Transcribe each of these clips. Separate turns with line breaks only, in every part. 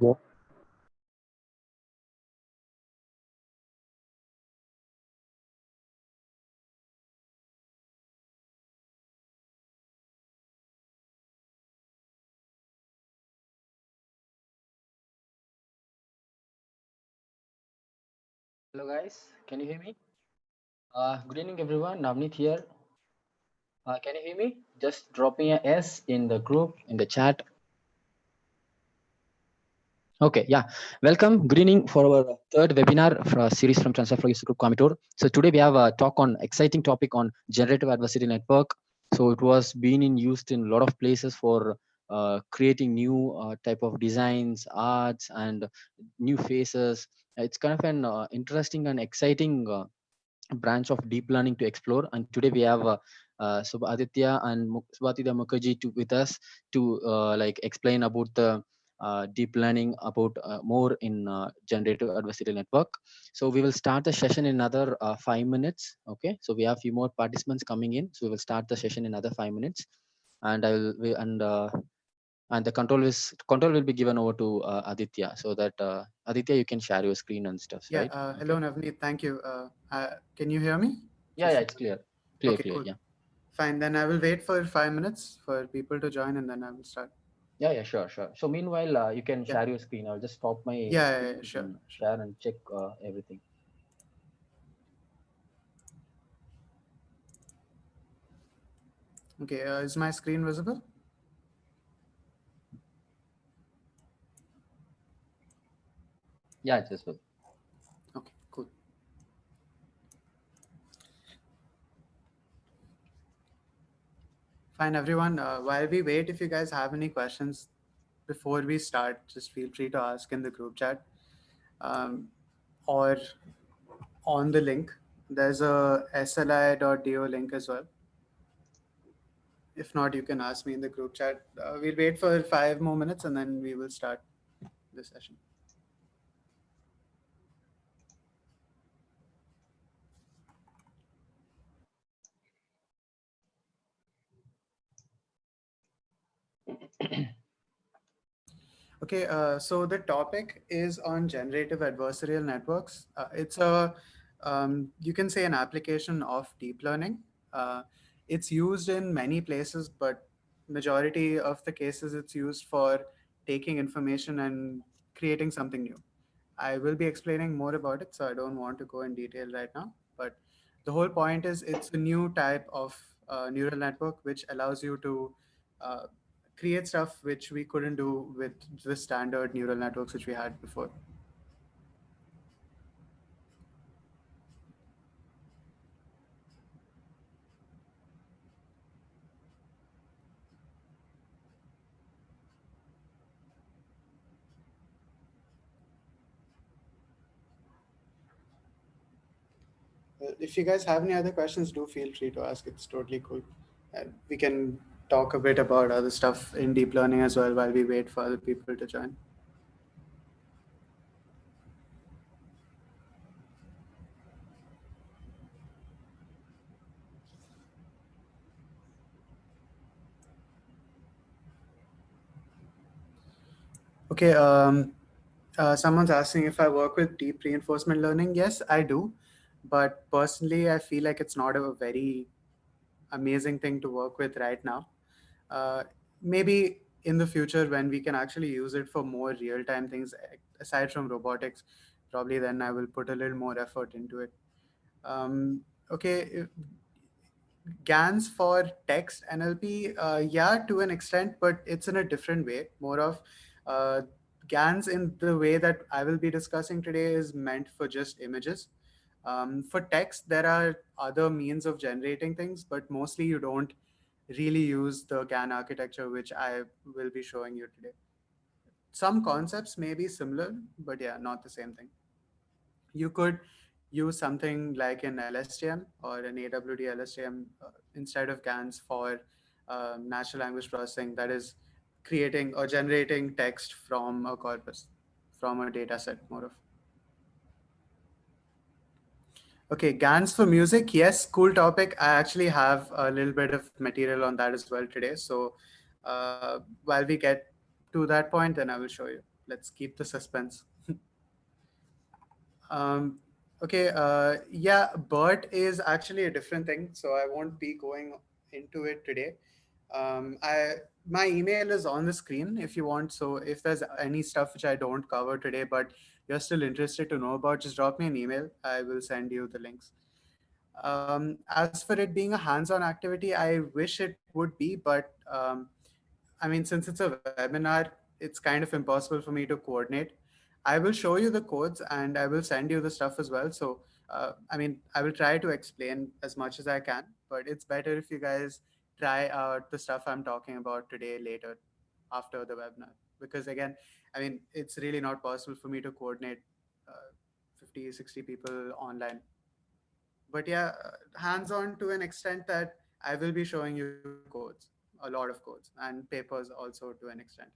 Yeah.
Hello guys, can you hear me? Good evening everyone, Navneet here. Can you hear me? Just drop me a S in the group, in the chat. Okay, yeah. Welcome. Good evening for our third webinar for a series from Transfer Flow User Group Commutator. So today we have a talk on exciting topic on generative adversarial network. So it was being used in a lot of places for creating new type of designs, arts, and new faces. It's kind of an interesting and exciting branch of deep learning to explore. And today we have Subhaditya and Subhaditya Mukherjee with us to like explain about the deep learning about more in generative adversarial network. So we will start the session in another 5 minutes. Okay, so we have a few more participants coming in, so we will start the session in another 5 minutes, and and the control will be given over to Aditya, so that Aditya, you can share your screen and stuff,
Yeah.
right?
Hello,
Okay.
Navneet. Thank you. Can you hear me?
Yeah, yeah,
Just
it's clear, clear,
okay,
clear.
cool.
Yeah.
Fine. Then I will wait for 5 minutes for people to join, and then I will start.
Yeah, yeah, sure, sure. So meanwhile, you can
Yeah.
share your screen. I'll just stop my
Yeah. Yeah,
screen.
yeah,
You
sure.
can
Sure.
share and check everything.
Okay. Is my screen visible?
Yeah, it's visible.
Okay. Cool. Fine, everyone. While we wait, if you guys have any questions before we start, just feel free to ask in the group chat um, or on the link. There's a sli.do link as well. If not, you can ask me in the group chat. We'll wait for 5 more minutes and then we will start the session. Okay, so the topic is on generative adversarial networks. It's you can say an application of deep learning. It's used in many places, but majority of the cases it's used for taking information and creating something new. I will be explaining more about it, so I don't want to go in detail right now. But the whole point is it's a new type of neural network which allows you to uh, create stuff which we couldn't do with the standard neural networks which we had before. If you guys have any other questions, do feel free to ask. It's totally cool. We can talk a bit about other stuff in deep learning as well while we wait for other people to join. Okay. Someone's asking if I work with deep reinforcement learning. Yes, I do. But personally, I feel like it's not a very amazing thing to work with right now. Uh, Maybe in the future when we can actually use it for more real-time things aside from robotics, probably then I will put a little more effort into it. Okay, GANs for text NLP, yeah, to an extent, but it's in a different way. More of uh, GANs in the way that I will be discussing today is meant for just images. For text, there are other means of generating things, but mostly you don't really use the GAN architecture, which I will be showing you today. Some concepts may be similar, but yeah, not the same thing. You could use something like an LSTM or an AWD LSTM instead of GANs for natural language processing, that is creating or generating text from a corpus, from a data set, more of. Okay, GANs for music. Yes, cool topic. I actually have a little bit of material on that as well today. So while we get to that point, then I will show you. let's keep the suspense. Um, okay, yeah, BERT is actually a different thing, so I won't be going into it today. I My email is on the screen if you want. So if there's any stuff which I don't cover today, but you're still interested to know about, just drop me an email. I will send you the links. As for it being a hands-on activity, I wish it would be, but I mean, since it's a webinar, it's kind of impossible for me to coordinate. I will show you the codes and I will send you the stuff as well. So, I mean, I will try to explain as much as I can, but it's better if you guys try out the stuff I'm talking about today later after the webinar. Because again, I mean, it's really not possible for me to coordinate 50, 60 people online. But yeah, hands on to an extent that I will be showing you codes, a lot of codes, and papers also to an extent.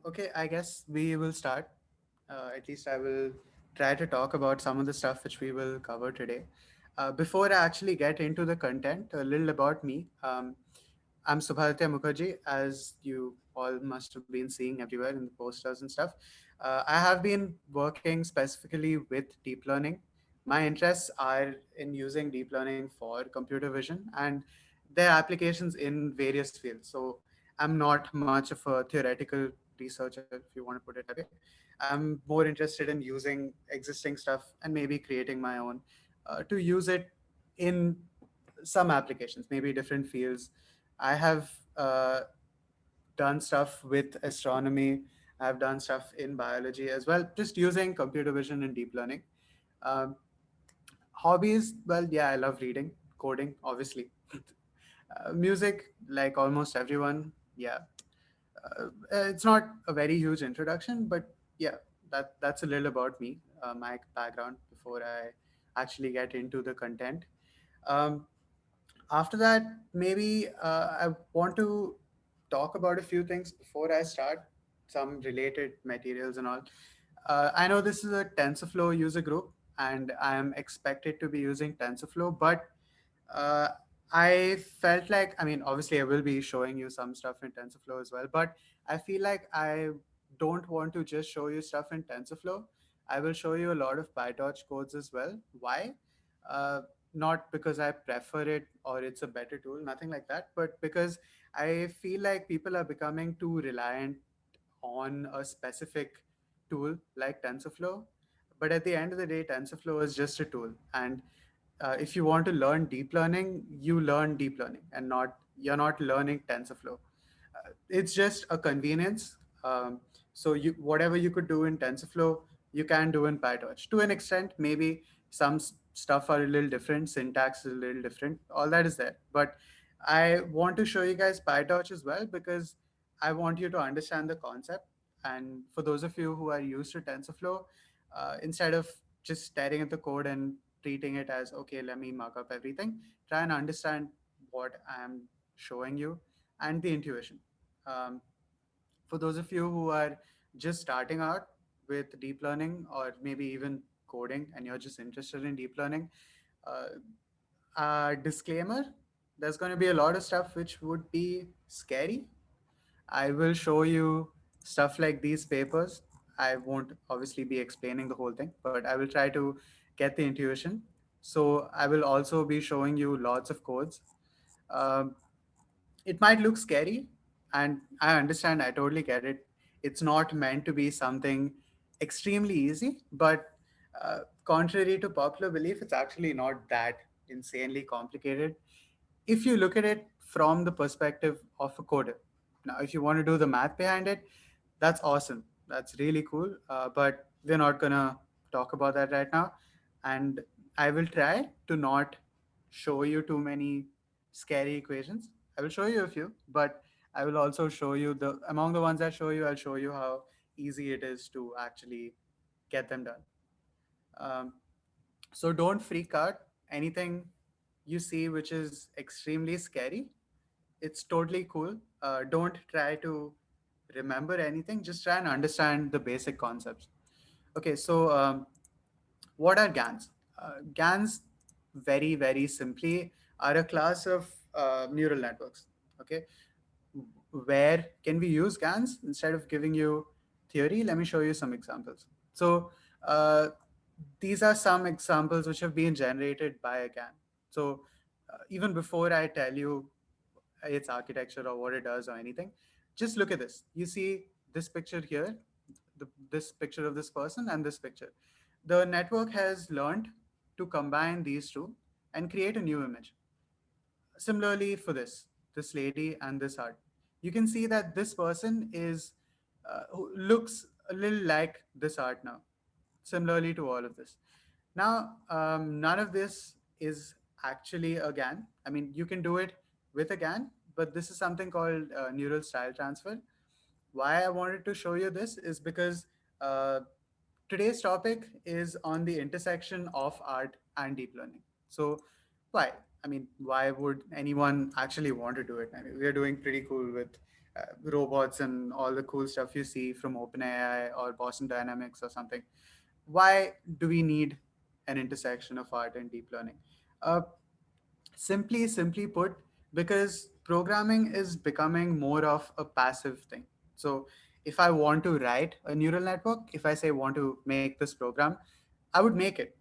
Okay, I guess we will start. At least I will try to talk about some of the stuff which we will cover today. Before I actually get into the content, a little about me. I'm Subharatya Mukherjee, as you all must have been seeing everywhere in the posters and stuff. I have been working specifically with deep learning. My interests are in using deep learning for computer vision and their applications in various fields. So I'm not much of a theoretical researcher, if you want to put it that way. I'm more interested in using existing stuff and maybe creating my own to use it in some applications, maybe different fields. I have done stuff with astronomy. I've done stuff in biology as well, just using computer vision and deep learning. Um, Hobbies, well, yeah, I love reading, coding, obviously. Music, like almost everyone, yeah. It's not a very huge introduction, but yeah, that's a little about me, my background before I actually get into the content. Um, After that, maybe I want to talk about a few things before I start, some related materials and all. I know this is a TensorFlow user group, and I am expected to be using TensorFlow, but uh, I felt like, I mean, obviously, I will be showing you some stuff in TensorFlow as well, but I feel like I don't want to just show you stuff in TensorFlow. I will show you a lot of PyTorch codes as well. Why? Uh, Not because I prefer it or it's a better tool, nothing like that, but because I feel like people are becoming too reliant on a specific tool like TensorFlow. But at the end of the day, TensorFlow is just a tool. And if you want to learn deep learning, you learn deep learning and not you're not learning TensorFlow. It's just a convenience. So you whatever you could do in TensorFlow, you can do in PyTorch to an extent. Maybe some stuff are a little different, syntax is a little different. All that is there, but I want to show you guys PyTorch as well because I want you to understand the concept. And for those of you who are used to TensorFlow, instead of just staring at the code and treating it as okay, let me mark up everything, try and understand what I am showing you and the intuition. Um, for those of you who are just starting out with deep learning or maybe even coding and you're just interested in deep learning, uh, disclaimer, there's going to be a lot of stuff which would be scary. I will show you stuff like these papers. I won't obviously be explaining the whole thing, but I will try to get the intuition. So I will also be showing you lots of codes. Um, it might look scary, and I understand, I totally get it. It's not meant to be something extremely easy, but contrary to popular belief, it's actually not that insanely complicated if you look at it from the perspective of a coder. Now, if you want to do the math behind it, that's awesome. That's really cool. But we're not gonna talk about that right now. And I will try to not show you too many scary equations. I will show you a few, but I will also show you the among the ones I show you, I'll show you how easy it is to actually get them done. Um, so don't freak out. Anything you see which is extremely scary, it's totally cool. Don't try to remember anything. Just try and understand the basic concepts. Okay, so what are GANs? GANs, very, very simply, are a class of neural networks. Okay, where can we use GANs instead of giving you theory? Let me show you some examples. So uh, these are some examples which have been generated by a GAN. So even before I tell you its architecture or what it does or anything, just look at this. You see this picture here, this picture of this person and this picture. The network has learned to combine these two and create a new image. Similarly, for this lady and this art, you can see that this person is who looks a little like this art now. Similarly to all of this. Now, none of this is actually a GAN. I mean, you can do it with a GAN, but this is something called neural style transfer. Why I wanted to show you this is because uh, today's topic is on the intersection of art and deep learning. So, why? I mean, why would anyone actually want to do it? I mean, we are doing pretty cool with robots and all the cool stuff you see from OpenAI or Boston Dynamics or something. Why do we need an intersection of art and deep learning? Uh, simply put, because programming is becoming more of a passive thing. So if I want to write a neural network, if I say want to make this program, I would make it,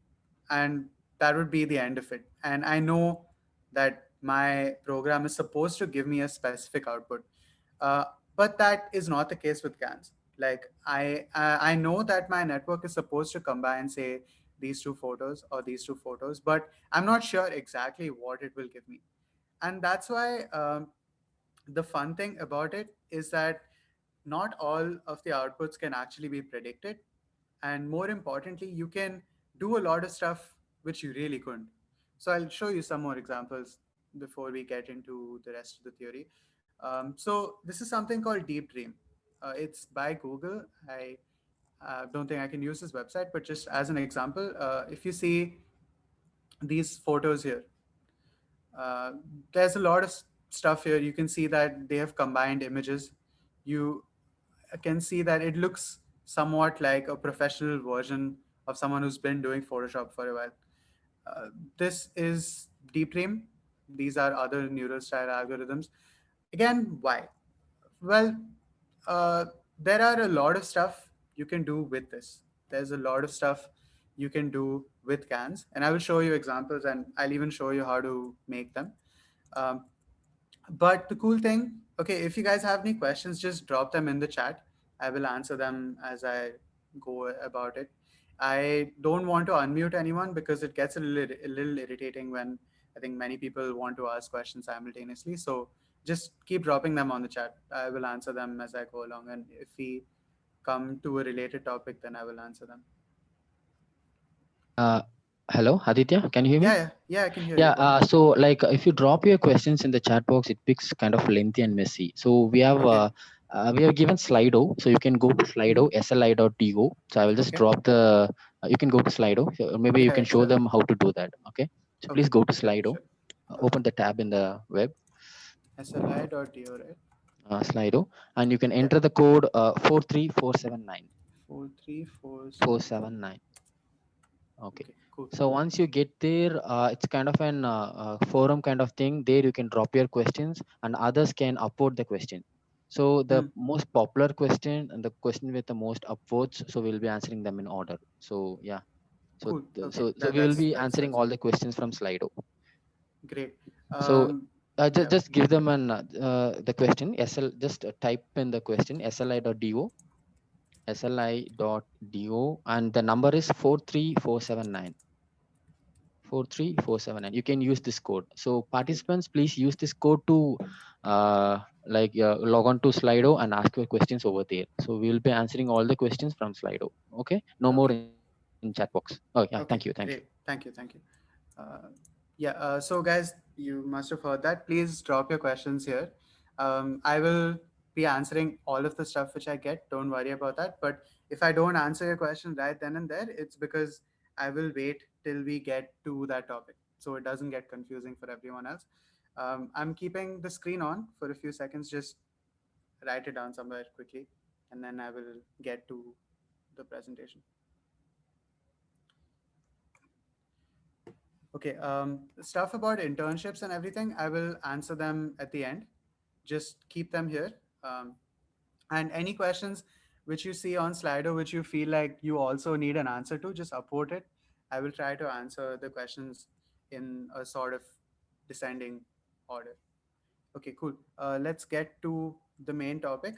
and that would be the end of it. And I know that my program is supposed to give me a specific output. uh, but that is not the case with GANs. Like I know that my network is supposed to combine, say, these two photos or these two photos, but I'm not sure exactly what it will give me. And that's why the fun thing about it is that not all of the outputs can actually be predicted. And more importantly, you can do a lot of stuff which you really couldn't. So I'll show you some more examples before we get into the rest of the theory. So this is something called Deep Dream. It's by Google. I don't think I can use this website, but just as an example, if you see these photos here, uh, there's a lot of stuff here. You can see that they have combined images. You can see that it looks somewhat like a professional version of someone who's been doing Photoshop for a while. Uh, this is Deep Dream. These are other neural style algorithms. Again, why? Well, uh, there are a lot of stuff you can do with this. There's a lot of stuff you can do with GANs, and I will show you examples, and I'll even show you how to make them. Um, but the cool thing, okay, if you guys have any questions, just drop them in the chat. I will answer them as I go about it. I don't want to unmute anyone because it gets a little irritating when I think many people want to ask questions simultaneously. So just keep dropping them on the chat. I will answer them as I go along. And if we come to a related topic, then I will answer them.
Uh, Hello, Aditya, can you hear me?
Yeah, I can hear you.
Yeah,
Go ahead.
so like if you drop your questions in the chat box, it picks kind of lengthy and messy. So
Okay.
we have given Slido, so you can go to Slido,
Mm-hmm.
sli.do. So I will just
Okay.
drop the. You can go to Slido. So maybe you
Yeah,
can show
sure.
them how to do that. Okay. So please
Okay.
go to
Sure.
Slido.
Sure. Okay.
Open the tab in the web,
SLI.do, right?
Slido, and you can
Yeah.
enter the code 43479.
43479.
479. Okay.
Okay, cool.
So once you get there, it's kind of an forum kind of thing. There you can drop your questions, and others can upvote the question. So the
Hmm.
most popular question and the question with the most upvotes, so we'll be answering them in order. So yeah. So
Cool. Okay.
so we will be answering all the questions from Slido.
Great.
So
Yeah.
just give them an the question. SL just type in the question sli.do. sli.do, and the number is 43479. 43479. You can use this code. So participants, please use this code to log on to Slido and ask your questions over there. So we will be answering all the questions from Slido. Okay, no more
Okay.
in chat box. Oh yeah, thank you, thank you.
Okay, great. Thank you. Thank you. Yeah, so guys, you must have heard that. Please drop your questions here. I will be answering all of the stuff which I get. Don't worry about that. But if I don't answer your question right then and there, it's because I will wait till we get to that topic so it doesn't get confusing for everyone else. I'm keeping the screen on for a few seconds. Just write it down somewhere quickly, and then I will get to the presentation. Okay, stuff about internships and everything, I will answer them at the end. Just keep them here. Um, and any questions which you see on Slido, which you feel like you also need an answer to, just upvote it. I will try to answer the questions in a sort of descending order. Okay, cool. Let's get to the main topic.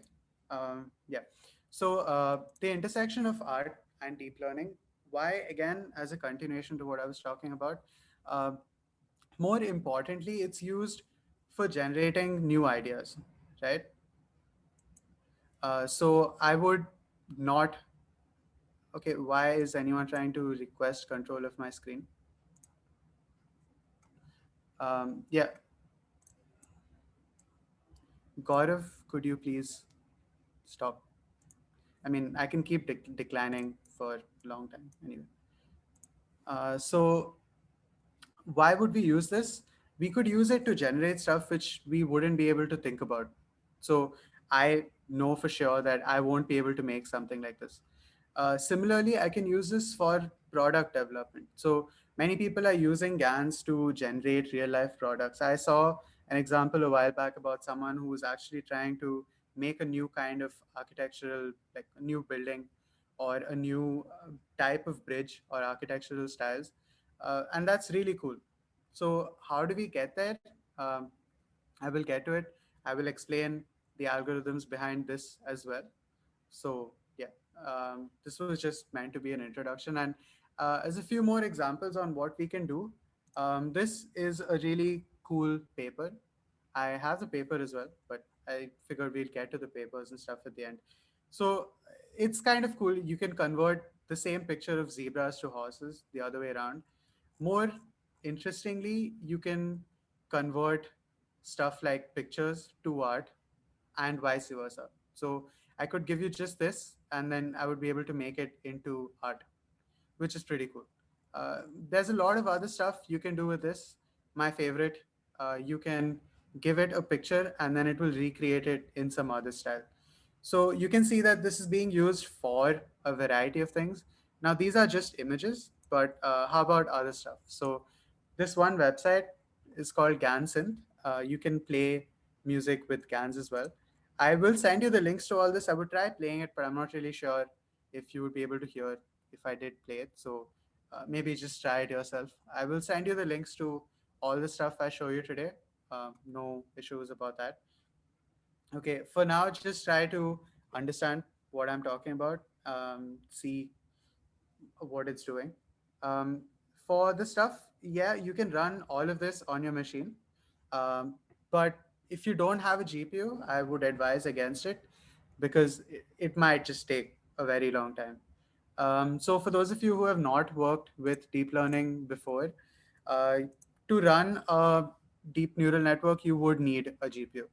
Yeah. So, the intersection of art and deep learning, why, again, as a continuation to what I was talking about, uh, more importantly, it's used for generating new ideas, right? So I would not. Okay, why is anyone trying to request control of my screen? Yeah, Gaurav, could you please stop? I mean, I can keep declining for a long time anyway. So why would we use this? We could use it to generate stuff which we wouldn't be able to think about. So I know for sure that I won't be able to make something like this. Similarly, I can use this for product development. So many people are using GANs to generate real life products. I saw an example a while back about someone who was actually trying to make a new kind of architectural, like a new building or a new type of bridge or architectural styles, and that's really cool. So how do we get there? I will get to it. I will explain the algorithms behind this as well. So yeah, this was just meant to be an introduction, and as a few more examples on what we can do, this is a really cool paper. I have the paper as well, but I figured we'll get to the papers and stuff at the end. So it's kind of cool. You can convert the same picture of zebras to horses the other way around. More interestingly, you can convert stuff like pictures to art and vice versa. So I could give you just this, and then I would be able to make it into art, which is pretty cool. There's a lot of other stuff you can do with this. My favorite, you can give it a picture and then it will recreate it in some other style. So you can see that this is being used for a variety of things. Now, these are just images, but how about other stuff? So this one website is called GANsynth. You can play music with GANs as well. I will send you the links to all this. I would try playing it, but I'm not really sure if you would be able to hear if I did play it. So maybe just try it yourself. I will send you the links to all the stuff I show you today. No issues about that. Okay, for now, just try to understand what I'm talking about. See what it's doing. Um, for the stuff, yeah, you can run all of this on your machine. Um, but if you don't have a GPU, I would advise against it because it might just take a very long time. So for those of you who have not worked with deep learning before, uh, to run a deep neural network, you would need a GPU.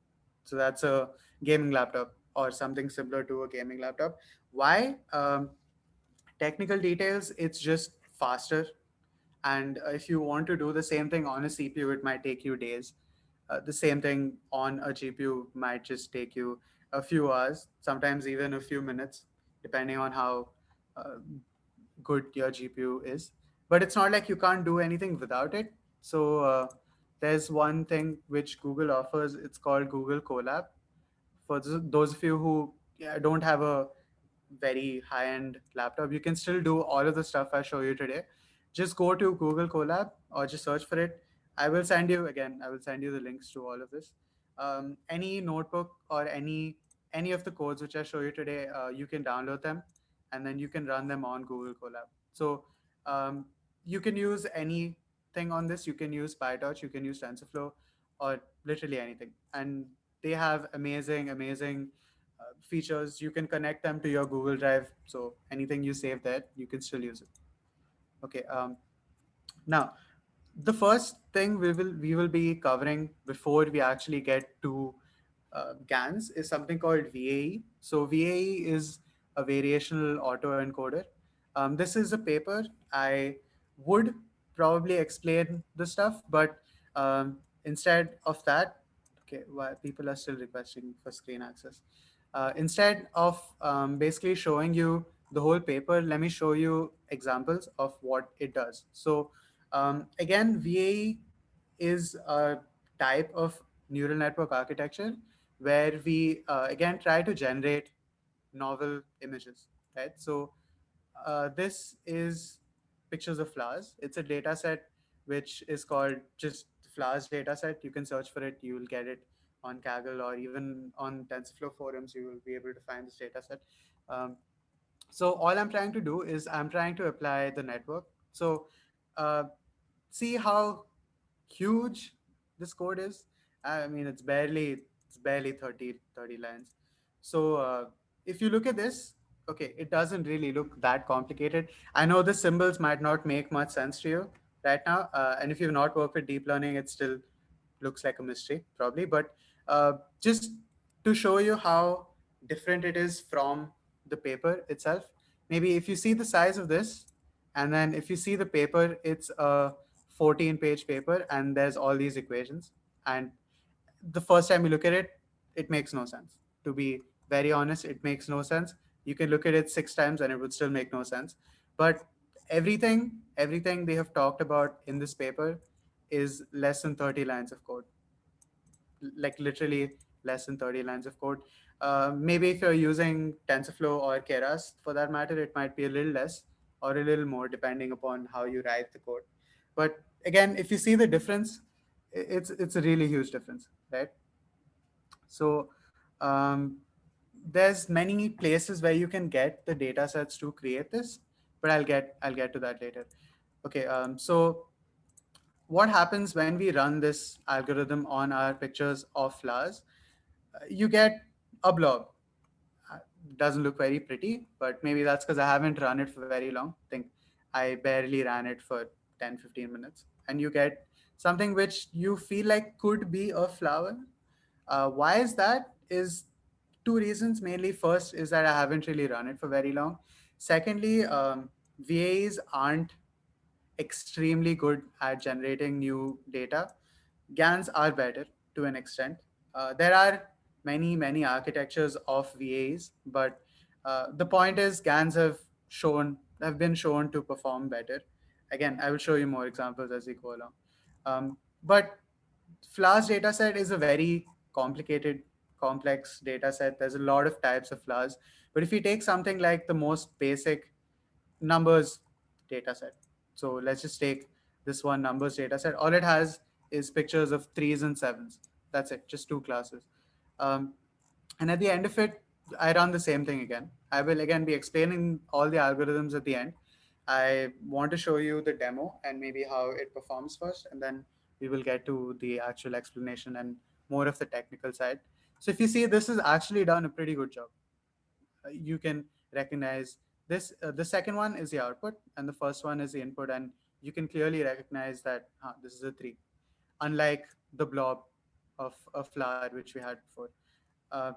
So that's a gaming laptop or something similar to a gaming laptop. Why? Technical details, it's just faster. And if you want to do the same thing on a CPU, it might take you days. The same thing on a GPU might just take you a few hours, sometimes even a few minutes, depending on how uh, good your GPU is. But it's not like you can't do anything without it. So there's one thing which Google offers. It's called Google Colab. For those of you who, yeah, don't have a very high-end laptop, you can still do all of the stuff I show you today. Just go to Google Colab or just search for it. I will send you the links to all of this. Any notebook or any any of the codes which I show you today, you can download them and then you can run them on Google Colab. So um, you can use anything on this. You can use PyTorch, you can use TensorFlow, or literally anything. And they have amazing features. You can connect them to your Google Drive. So anything you save there, you can still use it. Okay. Now, the first thing we will be covering before we actually get to GANs is something called VAE. So VAE is a variational autoencoder. This is a paper. I would probably explain the stuff, but instead of that, okay, why people are still requesting for screen access. Instead of basically showing you the whole paper, let me show you examples of what it does. So again, VAE is a type of neural network architecture where we again try to generate novel images, right? So this is pictures of flowers. It's a data set which is called just flowers data set. You can search for it. You will get it on Kaggle or even on TensorFlow forums. You will be able to find this data set. Um, so all I'm trying to do is I'm trying to apply the network. So uh, see how huge this code is. I mean, it's barely 30 lines. So if you look at this, okay, it doesn't really look that complicated. I know the symbols might not make much sense to you right now, and if you've not worked with deep learning, it still looks like a mystery probably. But just to show you how different it is from the paper itself, maybe if you see the size of this, and then if you see the paper, it's a 14-page paper, and there's all these equations. And the first time you look at it, it makes no sense. To be very honest, it makes no sense. You can look at it 6 times and it would still make no sense. But everything they have talked about in this paper is less than 30 lines of code, like literally less than 30 lines of code. Maybe if you're using TensorFlow or Keras, for that matter, it might be a little less or a little more depending upon how you write the code. But again, if you see the difference, it's a really huge difference, right? So um, there's many places where you can get the data sets to create this, but I'll get to that later. Okay, so what happens when we run this algorithm on our pictures of flowers? You get a blob. Uh, Doesn't look very pretty, but maybe that's because I haven't run it for very long. I think I barely ran it for 10, 15 minutes. And you get something which you feel like could be a flower. Why is that? Is two reasons mainly. First is that I haven't really run it for very long. Secondly, VAs aren't extremely good at generating new data. GANs are better to an extent. There are many architectures of VAs, but the point is GANs have been shown to perform better. Again, I will show you more examples as we go along. But flowers dataset is a very complicated, complex data set. There's a lot of types of flowers. But if you take something like the most basic numbers data set. So let's just take this one numbers data set. All it has is pictures of threes and sevens. That's it, just two classes. Um, and at the end of it, I run the same thing again. I will again be explaining all the algorithms at the end. I want to show you the demo and maybe how it performs first, and then we will get to the actual explanation and more of the technical side. So if you see, this has actually done a pretty good job. You can recognize this. The second one is the output, and the first one is the input, and you can clearly recognize that this is a three, unlike the blob of a flower which we had before. Uh,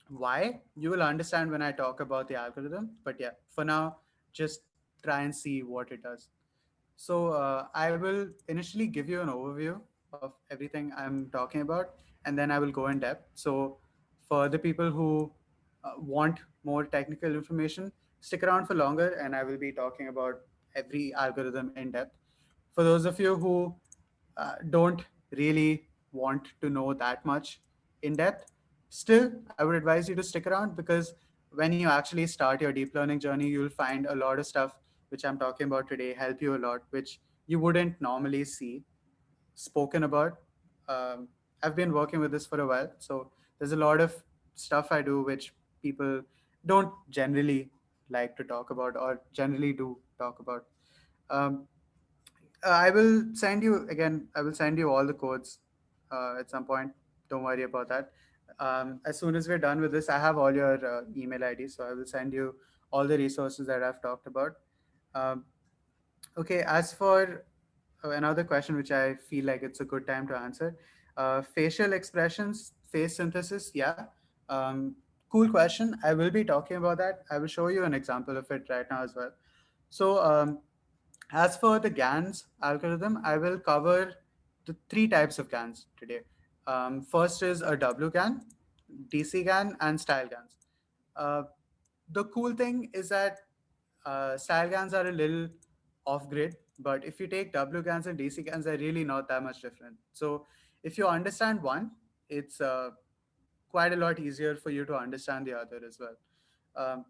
why? You will understand when I talk about the algorithm. But yeah, for now, just try and see what it does. So I will initially give you an overview of everything I'm talking about, and then I will go in depth. So for the people who want more technical information, stick around for longer, and I will be talking about every algorithm in depth. For those of you who don't really want to know that much in depth, still, I would advise you to stick around because when you actually start your deep learning journey, you'll find a lot of stuff which I'm talking about today help you a lot, which you wouldn't normally see spoken about. I've been working with this for a while, so there's a lot of stuff I do which people don't generally like to talk about or generally do talk about. Um, I will send you again. I will send you all the codes at some point. Don't worry about that. As soon as we're done with this, I have all your email IDs, so I will send you all the resources that I've talked about. Um, okay, as for another question, which I feel like it's a good time to answer, facial expressions, face synthesis. Yeah, um, cool question. I will be talking about that. I will show you an example of it right now as well. So as for the GANs algorithm, I will cover the three types of GANs today. First is a WGAN, DC GAN, and style GANs. Uh, the cool thing is that style GANs are a little off grid, but if you take W GANs and DC GANs, they're really not that much different. So if you understand one, it's quite a lot easier for you to understand the other as well. Um,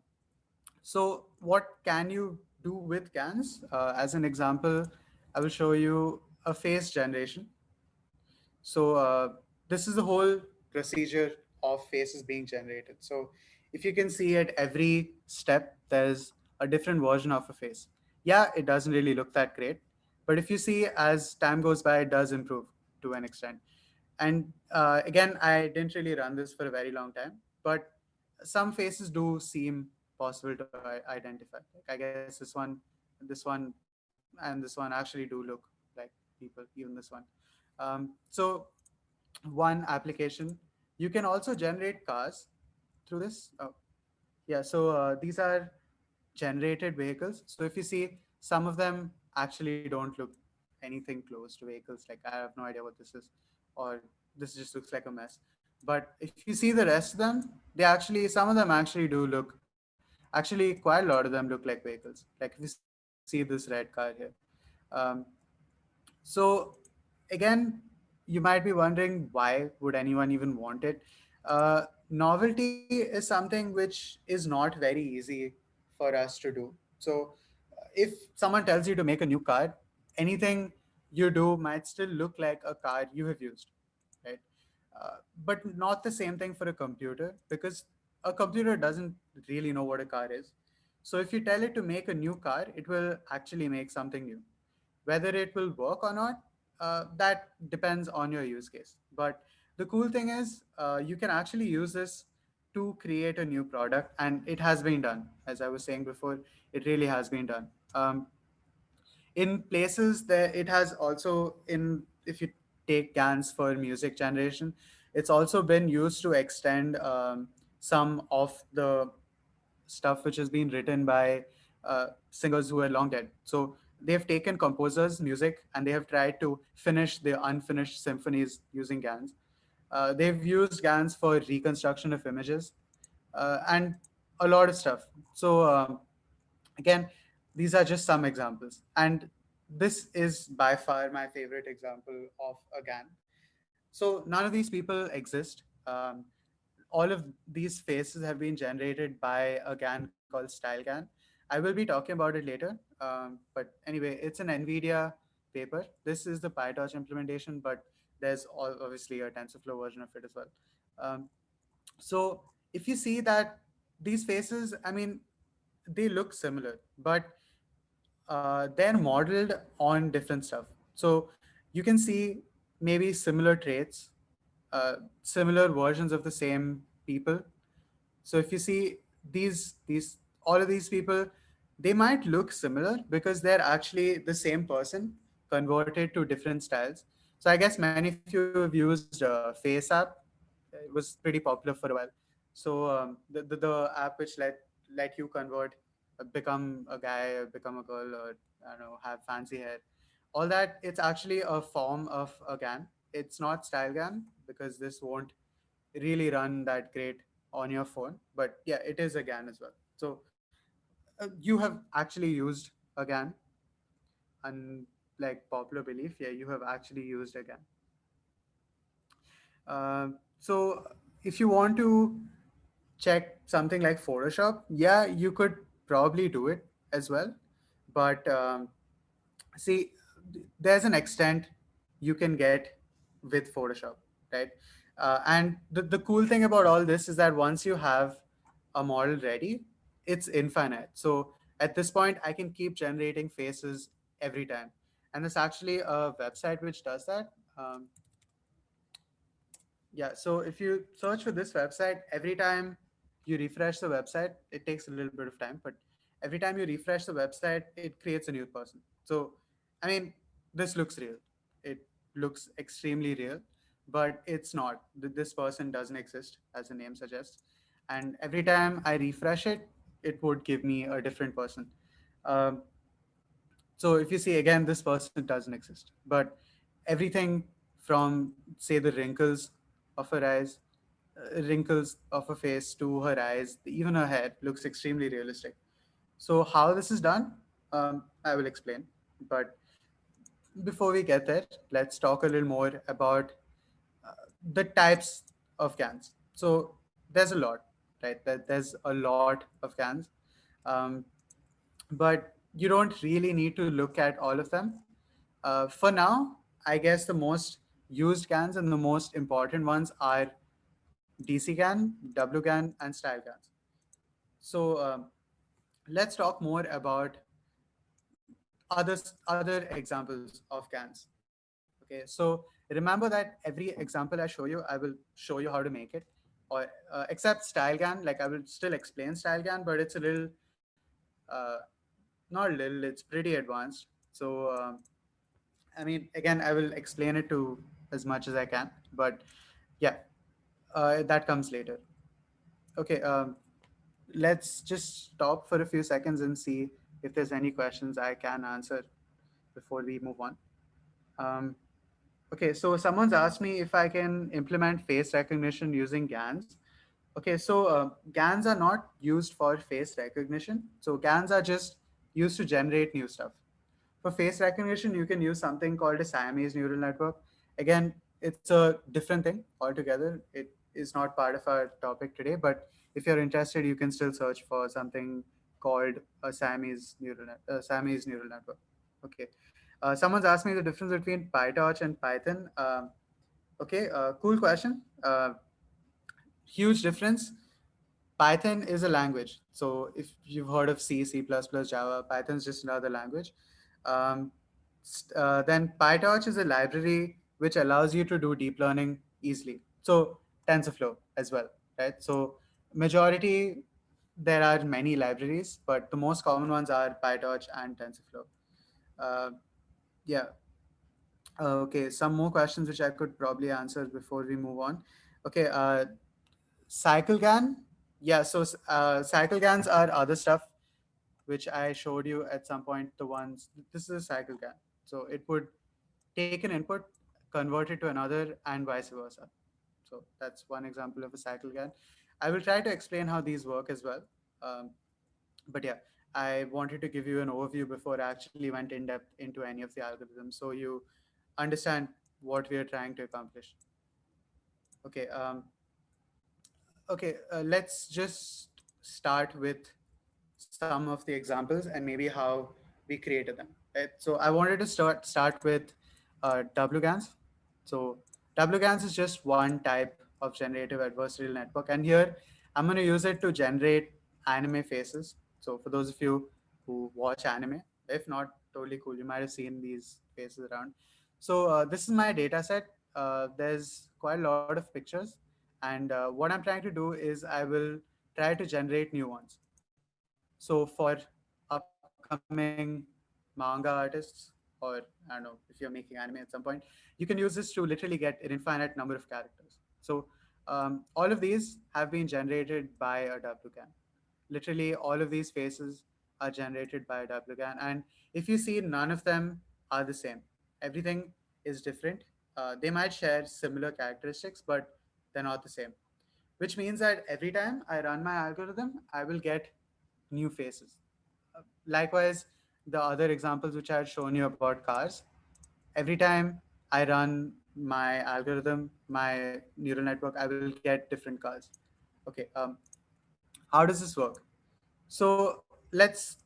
so what can you do with GANs? As an example, I will show you a face generation. So this is the whole procedure of faces being generated. So if you can see at every step, there's a different version of a face. Yeah, it doesn't really look that great, but if you see as time goes by, it does improve to an extent. And again, I didn't really run this for a very long time, but some faces do seem possible to identify. Like I guess this one, and this one actually do look like people, even this one. So one application. You can also generate cars through this. Oh, yeah, so these are generated vehicles. So if you see, some of them actually don't look anything close to vehicles. Like I have no idea what this is, or this just looks like a mess. But if you see the rest of them, some of them actually do look, actually quite a lot of them look like vehicles. Like if you see this red car here. Um, so again, you might be wondering why would anyone even want it. Novelty is something which is not very easy for us to do. So if someone tells you to make a new car, anything you do might still look like a car you have used, right? But not the same thing for a computer, because a computer doesn't really know what a car is. So if you tell it to make a new car, it will actually make something new. Whether it will work or not, that depends on your use case. But the cool thing is, you can actually use this to create a new product, and it has been done. As I was saying before, it really has been done. In places that it has also in if you take GANs for music generation, it's also been used to extend some of the stuff which has been written by singers who are long dead. So they've taken composers' music and they have tried to finish the unfinished symphonies using GANs. They've used GANs for reconstruction of images and a lot of stuff. So again, these are just some examples, and this is by far my favorite example of a GAN. So none of these people exist. All of these faces have been generated by a GAN called StyleGAN. I will be talking about it later. But anyway, it's an NVIDIA paper. This is the PyTorch implementation, but there's obviously a TensorFlow version of it as well. Um, so if you see that these faces, I mean, they look similar, but they're modeled on different stuff. So you can see maybe similar traits, similar versions of the same people. So if you see these all of these people, they might look similar because they're actually the same person converted to different styles. So I guess many of you have used FaceApp. It was pretty popular for a while. So the app which let you convert, become a guy, become a girl, or I don't know, have fancy hair. All that, it's actually a form of a GAN. It's not style GAN because this won't really run that great on your phone. But yeah, it is a GAN as well. So you have actually used a GAN, and like popular belief, yeah, you have actually used a GAN. So if you want to check something like Photoshop, yeah, you could probably do it as well. But see, there's an extent you can get with Photoshop, right? And the cool thing about all this is that once you have a model ready, it's infinite. So at this point, I can keep generating faces every time. And there's actually a website which does that. Yeah, so if you search for this website, every time you refresh the website, it takes a little bit of time, but every time you refresh the website, it creates a new person. So, I mean, this looks real. It looks extremely real, but it's not. This person doesn't exist, as the name suggests. And every time I refresh it, it would give me a different person. Um, so if you see again, this person doesn't exist, but everything from say the wrinkles of her eyes, wrinkles of her face to her eyes, even her hair looks extremely realistic. So how this is done, I will explain. But before we get there, let's talk a little more about uh, the types of GANs. So there's a lot, right? There's a lot of GANs. Um, but you don't really need to look at all of them. For now, I guess the most used GANs and the most important ones are DC GAN, W GAN, and style GANs. So let's talk more about other examples of GANs. Okay, so remember that every example I show you, I will show you how to make it, or except style GAN, like I will still explain style GAN, but it's a little, uh, not little, it's pretty advanced. So I mean, again, I will explain it to as much as I can, but yeah, that comes later. Okay, let's just stop for a few seconds and see if there's any questions I can answer before we move on. Um, okay, so someone's asked me if I can implement face recognition using GANs. Okay, so GANs are not used for face recognition. So GANs are just used to generate new stuff. For face recognition, you can use something called a Siamese neural network. Again, it's a different thing altogether. It is not part of our topic today, but if you're interested, you can still search for something called a Siamese neural network. Okay. Someone's asked me the difference between PyTorch and Python. Okay, cool question. Huge difference. Python is a language. So if you've heard of C, C++, Java, Python is just another language. Um, then PyTorch is a library which allows you to do deep learning easily. So TensorFlow as well, right? So majority, there are many libraries, but the most common ones are PyTorch and TensorFlow. Uh, yeah. Okay, some more questions which I could probably answer before we move on. Okay, cycle GAN. Yeah, so cycle GANs are other stuff which I showed you at some point. The ones, this is a cycle GAN. So it would take an input, convert it to another, and vice versa. So that's one example of a cycle GAN. I will try to explain how these work as well. Um, but yeah, I wanted to give you an overview before I actually went in depth into any of the algorithms so you understand what we are trying to accomplish. Okay. Okay, let's just start with some of the examples and maybe how we created them. Right? So I wanted to start with WGANs. So WGANs is just one type of generative adversarial network, and here I'm going to use it to generate anime faces. So for those of you who watch anime, if not, totally cool. You might have seen these faces around. So this is my data set. There's quite a lot of pictures, and what I'm trying to do is I will try to generate new ones. So for upcoming manga artists, or I don't know, if you're making anime at some point, you can use this to literally get an infinite number of characters. So all of these have been generated by a WCAN. Literally, all of these faces are generated by a WCAN. And if you see, none of them are the same. Everything is different. They might share similar characteristics, but they're not the same, which means that every time I run my algorithm, I will get new faces. Likewise, the other examples which I had shown you about cars, every time I run my algorithm, my neural network, I will get different cars. Okay, how does this work? So let's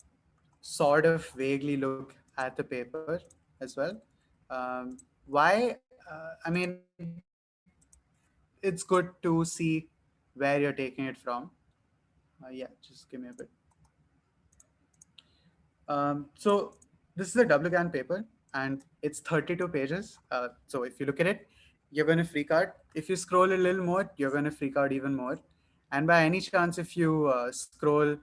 sort of vaguely look at the paper as well. Why? I mean, it's good to see where you're taking it from. Yeah, just give me a bit. So this is a WGAN paper, and it's 32 pages. So if you look at it, you're going to freak out. If you scroll a little more, you're going to freak out even more. And by any chance, if you scroll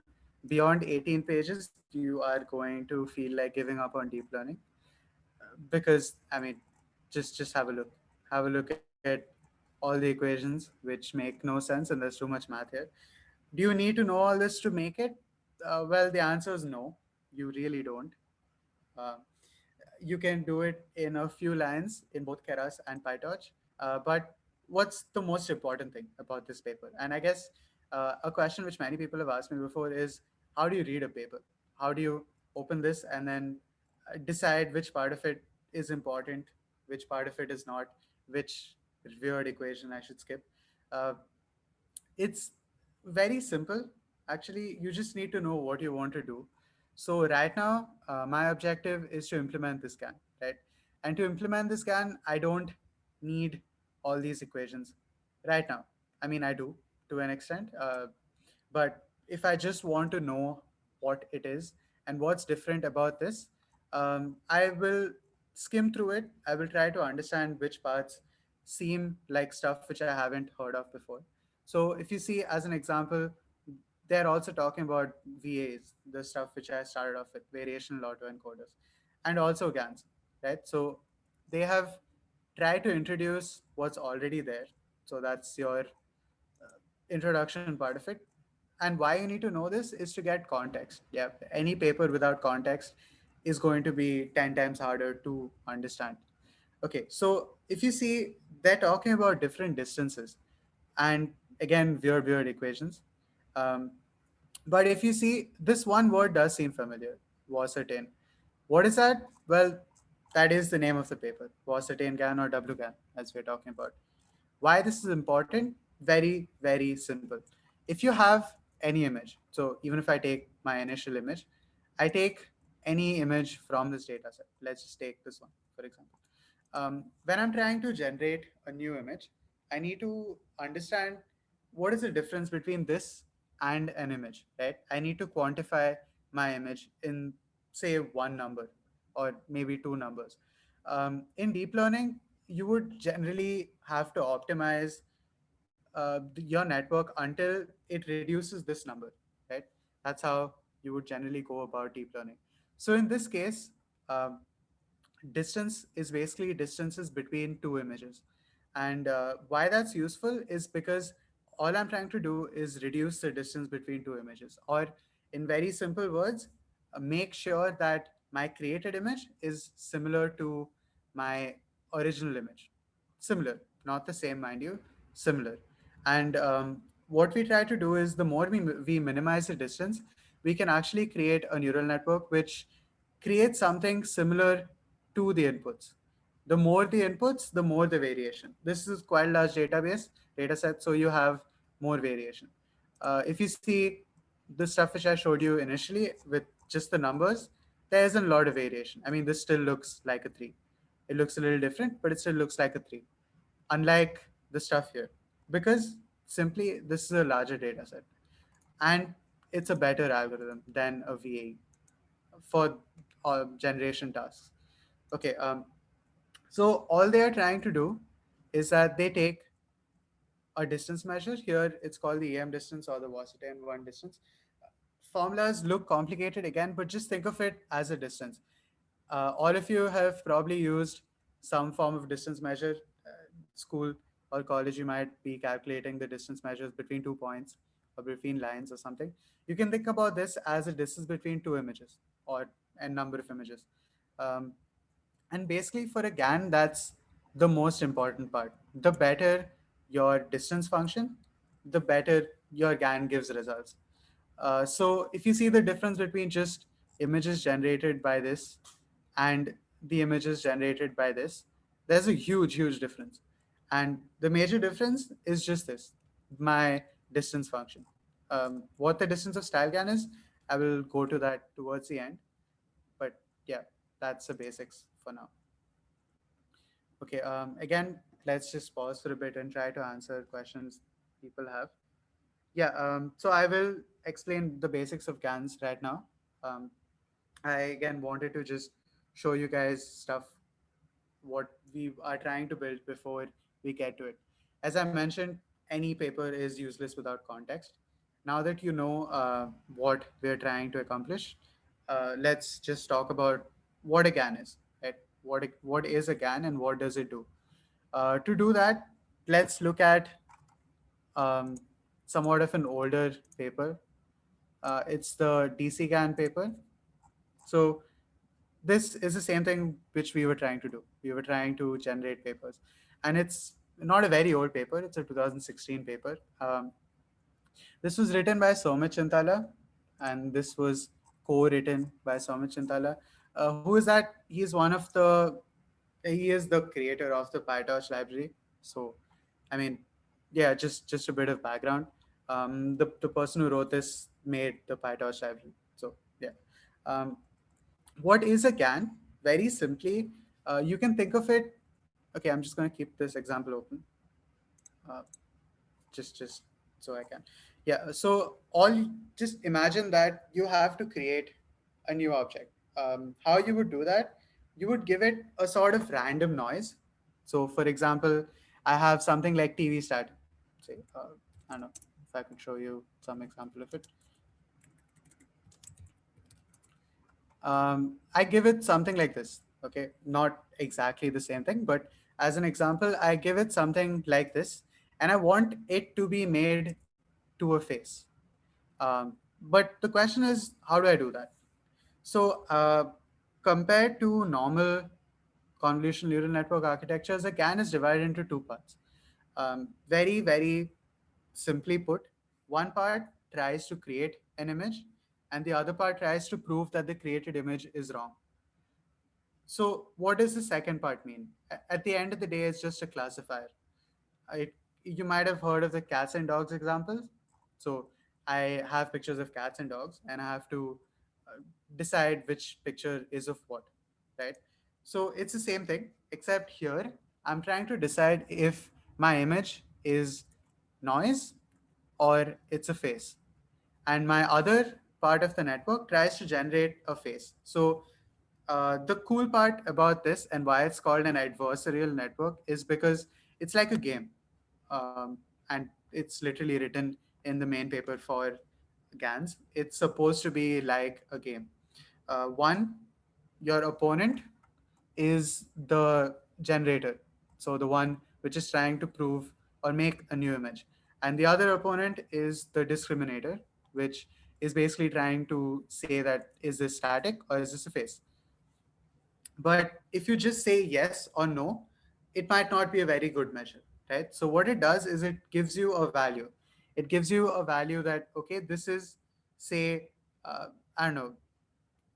beyond 18 pages, you are going to feel like giving up on deep learning. Because I mean, just have a look. Have a look at all the equations, which make no sense, and there's too much math here. Do you need to know all this to make it? Well, the answer is no. You really don't. Uh, you can do it in a few lines in both Keras and PyTorch. But what's the most important thing about this paper? And I guess a question which many people have asked me before is, how do you read a paper? How do you open this and then decide which part of it is important, which part of it is not, which weird equation I should skip? Uh, it's very simple. Actually, you just need to know what you want to do. So right now, my objective is to implement this GAN, right? And to implement this GAN, I don't need all these equations right now. I mean, I do to an extent, but if I just want to know what it is and what's different about this, I will skim through it. I will try to understand which parts seem like stuff which I haven't heard of before. So if you see, as an example, they're also talking about VAs, the stuff which I started off with, variational autoencoders, and also GANs, right? So they have tried to introduce what's already there. So that's your introduction part of it. And why you need to know this is to get context. Yeah, any paper without context is going to be 10 times harder to understand. Okay, so if you see, they're talking about different distances and again, weird equations. Um, but if you see, this one word does seem familiar, was certain. What is that? Well, that is the name of the paper, was certain GAN or WGAN, as we're talking about. Why this is important? Very simple. If you have any image, so even if I take my initial image, I take any image from this data set. Let's just take this one, for example. When I'm trying to generate a new image, I need to understand what is the difference between this and an image, right? I need to quantify my image in, say, one number or maybe two numbers. In deep learning, you would generally have to optimize your network until it reduces this number, right? That's how you would generally go about deep learning. So in this case, um, distance is basically distances between two images. And why that's useful is because all I'm trying to do is reduce the distance between two images, or in very simple words, make sure that my created image is similar to my original image. Similar, not the same, mind you, similar. And what we try to do is, the more we minimize the distance, we can actually create a neural network which creates something similar to the inputs. The more the inputs, the more the variation. This is quite a large data set, so you have more variation. If you see the stuff which I showed you initially with just the numbers, there isn't a lot of variation. I mean, this still looks like a three. It looks a little different, but it still looks like a three, unlike the stuff here, because simply this is a larger data set and it's a better algorithm than a VAE for generation tasks. Okay, so all they are trying to do is that they take a distance measure. Here it's called the EM distance or the Wasserstein one distance. Formulas look complicated again, but just think of it as a distance. All of you have probably used some form of distance measure. School or college, you might be calculating the distance measures between 2 points or between lines or something. You can think about this as a distance between two images or a number of images. Um, and basically, for a GAN, that's the most important part. The better your distance function, the better your GAN gives results. So if you see the difference between just images generated by this and the images generated by this, there's a huge difference. And the major difference is just this, my distance function. What the distance of style GAN is, I will go to that towards the end. But yeah, that's the basics for now. Okay, again, let's just pause for a bit and try to answer questions people have. Yeah, so I will explain the basics of GANs right now. Um, I again wanted to just show you guys stuff what we are trying to build before we get to it. As I mentioned, any paper is useless without context. Now that you know what we're trying to accomplish, let's just talk about what a GAN is. Right? What is a GAN and what does it do? To do that, let's look at um, somewhat of an older paper. It's the DC GAN paper. So this is the same thing which we were trying to do. We were trying to generate papers, and it's not a very old paper. It's a 2016 paper. This was written by Somit Chintala, and this was co-written by Somit Chintala. Who is that? He is the creator of the PyTorch library. So, I mean, yeah, just a bit of background. The person who wrote this made the PyTorch library. So yeah. Um, what is a GAN? Very simply, you can think of it. Okay, I'm just going to keep this example open. Uh, just so I can. Yeah. So just imagine that you have to create a new object. How you would do that? You would give it a sort of random noise. So, for example, I have something like TV stat. Say, I don't know if I could show you some example of it. I give it something like this. Okay, not exactly the same thing, but as an example, I give it something like this, and I want it to be made to a face. But the question is, how do I do that? So, compared to normal convolutional neural network architectures, a GAN is divided into two parts. Very simply put, one part tries to create an image, and the other part tries to prove that the created image is wrong. So, what does the second part mean? At the end of the day, it's just a classifier. I, you might have heard of the cats and dogs examples. So I have pictures of cats and dogs, and I have to decide which picture is of what, right? So it's the same thing, except here I'm trying to decide if my image is noise or it's a face, and my other part of the network tries to generate a face. So the cool part about this and why it's called an adversarial network is because it's like a game, and it's literally written in the main paper for GANs. It's supposed to be like a game. One, your opponent is the generator, so the one which is trying to prove or make a new image, and the other opponent is the discriminator, which is basically trying to say that is this static or is this a face. But if you just say yes or no, it might not be a very good measure, right? So what it does is it gives you a value. It gives you a value that, okay, this is, say, I don't know,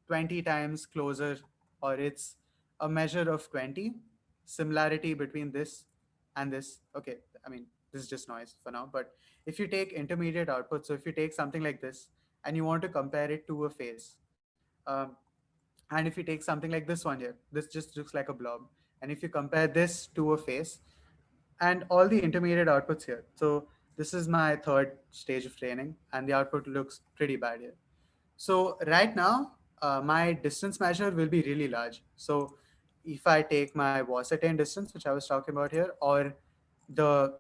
20 times closer, or it's a measure of 20 similarity between this and this. Okay, I mean, this is just noise for now. But if you take intermediate output, so if you take something like this and you want to compare it to a face, um, and if you take something like this one here, this just looks like a blob. And if you compare this to a face and all the intermediate outputs here, so this is my third stage of training, and the output looks pretty bad here. So right now, my distance measure will be really large. So if I take my was attain distance, which I was talking about here, or the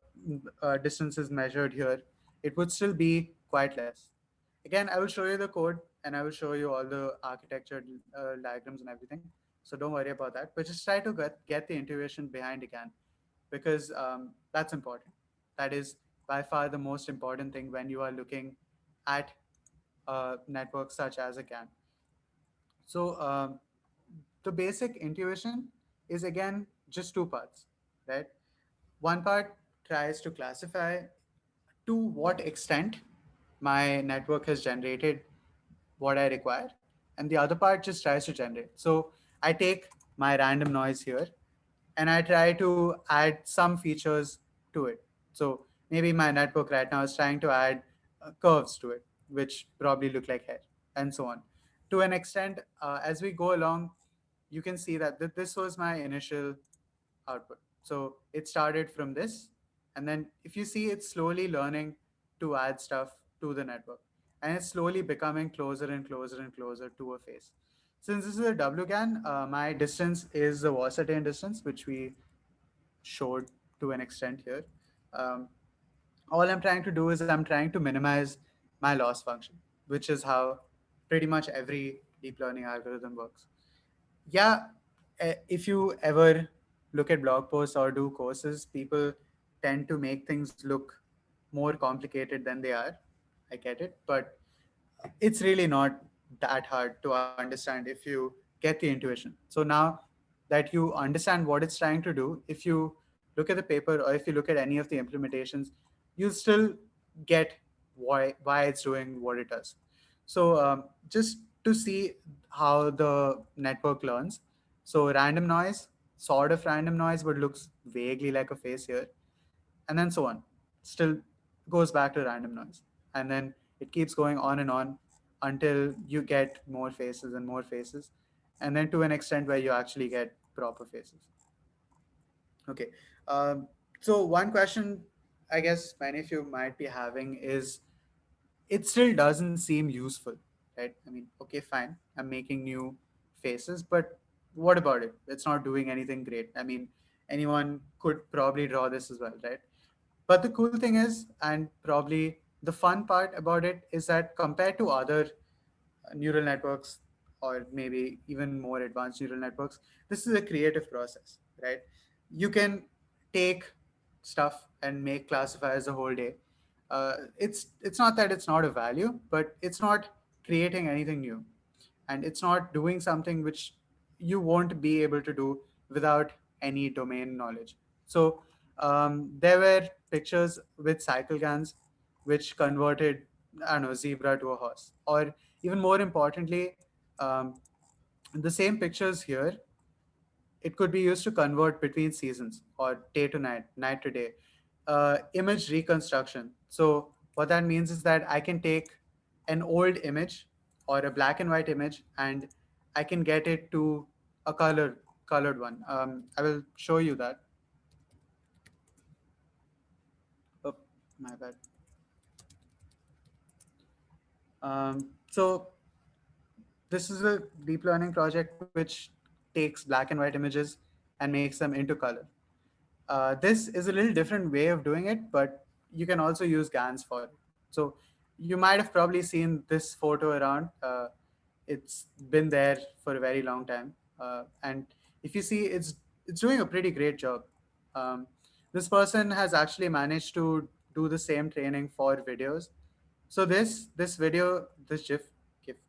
distances measured here, it would still be quite less. Again, I will show you the code and I will show you all the architecture diagrams and everything. So don't worry about that. But just try to get the intuition behind again, because that's important. That is by far the most important thing when you are looking at networks such as a GAN. So the basic intuition is again just two parts, right? One part tries to classify to what extent my network has generated what I require, and the other part just tries to generate. So I take my random noise here and I try to add some features to it. So maybe my network right now is trying to add curves to it, which probably look like hair, and so on. To an extent, as we go along, you can see that this was my initial output. So it started from this, and then if you see, it's slowly learning to add stuff to the network, and it's slowly becoming closer and closer and closer to a face. Since this is a WGAN, my distance is the Wasserstein distance, which we showed to an extent here. Um, all I'm trying to do is I'm trying to minimize my loss function, which is how pretty much every deep learning algorithm works. Yeah, if you ever look at blog posts or do courses, people tend to make things look more complicated than they are. I get it, but it's really not that hard to understand if you get the intuition. So now that you understand what it's trying to do, if you look at the paper or if you look at any of the implementations, you'll still get why it's doing what it does. So just to see how the network learns. So random noise, sort of random noise, but looks vaguely like a face here, and then so on. Still goes back to random noise. And then it keeps going on until you get more faces and more faces. And then to an extent where you actually get proper faces. Okay. Um, so, one question I guess many of you might be having is, it still doesn't seem useful, right? I mean, okay, fine. I'm making new faces, but what about it? It's not doing anything great. I mean, anyone could probably draw this as well, right? But the cool thing is, and probably the fun part about it, is that compared to other neural networks, or maybe even more advanced neural networks, this is a creative process, right? You can take stuff and make classifiers the whole day. It's not that it's not a value, but it's not creating anything new, and it's not doing something which you won't be able to do without any domain knowledge. So there were pictures with cycle GANs which converted, I don't know, zebra to a horse, or even more importantly, um, the same pictures here, it could be used to convert between seasons or day to night, night to day. Image reconstruction. So what that means is that I can take an old image or a black and white image, and I can get it to a colored one. I will show you that. Oh, my bad. So this is a deep learning project which takes black and white images and makes them into color. This is a little different way of doing it, but you can also use GANs for it. So you might have probably seen this photo around. It's been there for a very long time, and if you see, it's doing a pretty great job. Um, this person has actually managed to do the same training for videos. So this video, this GIF,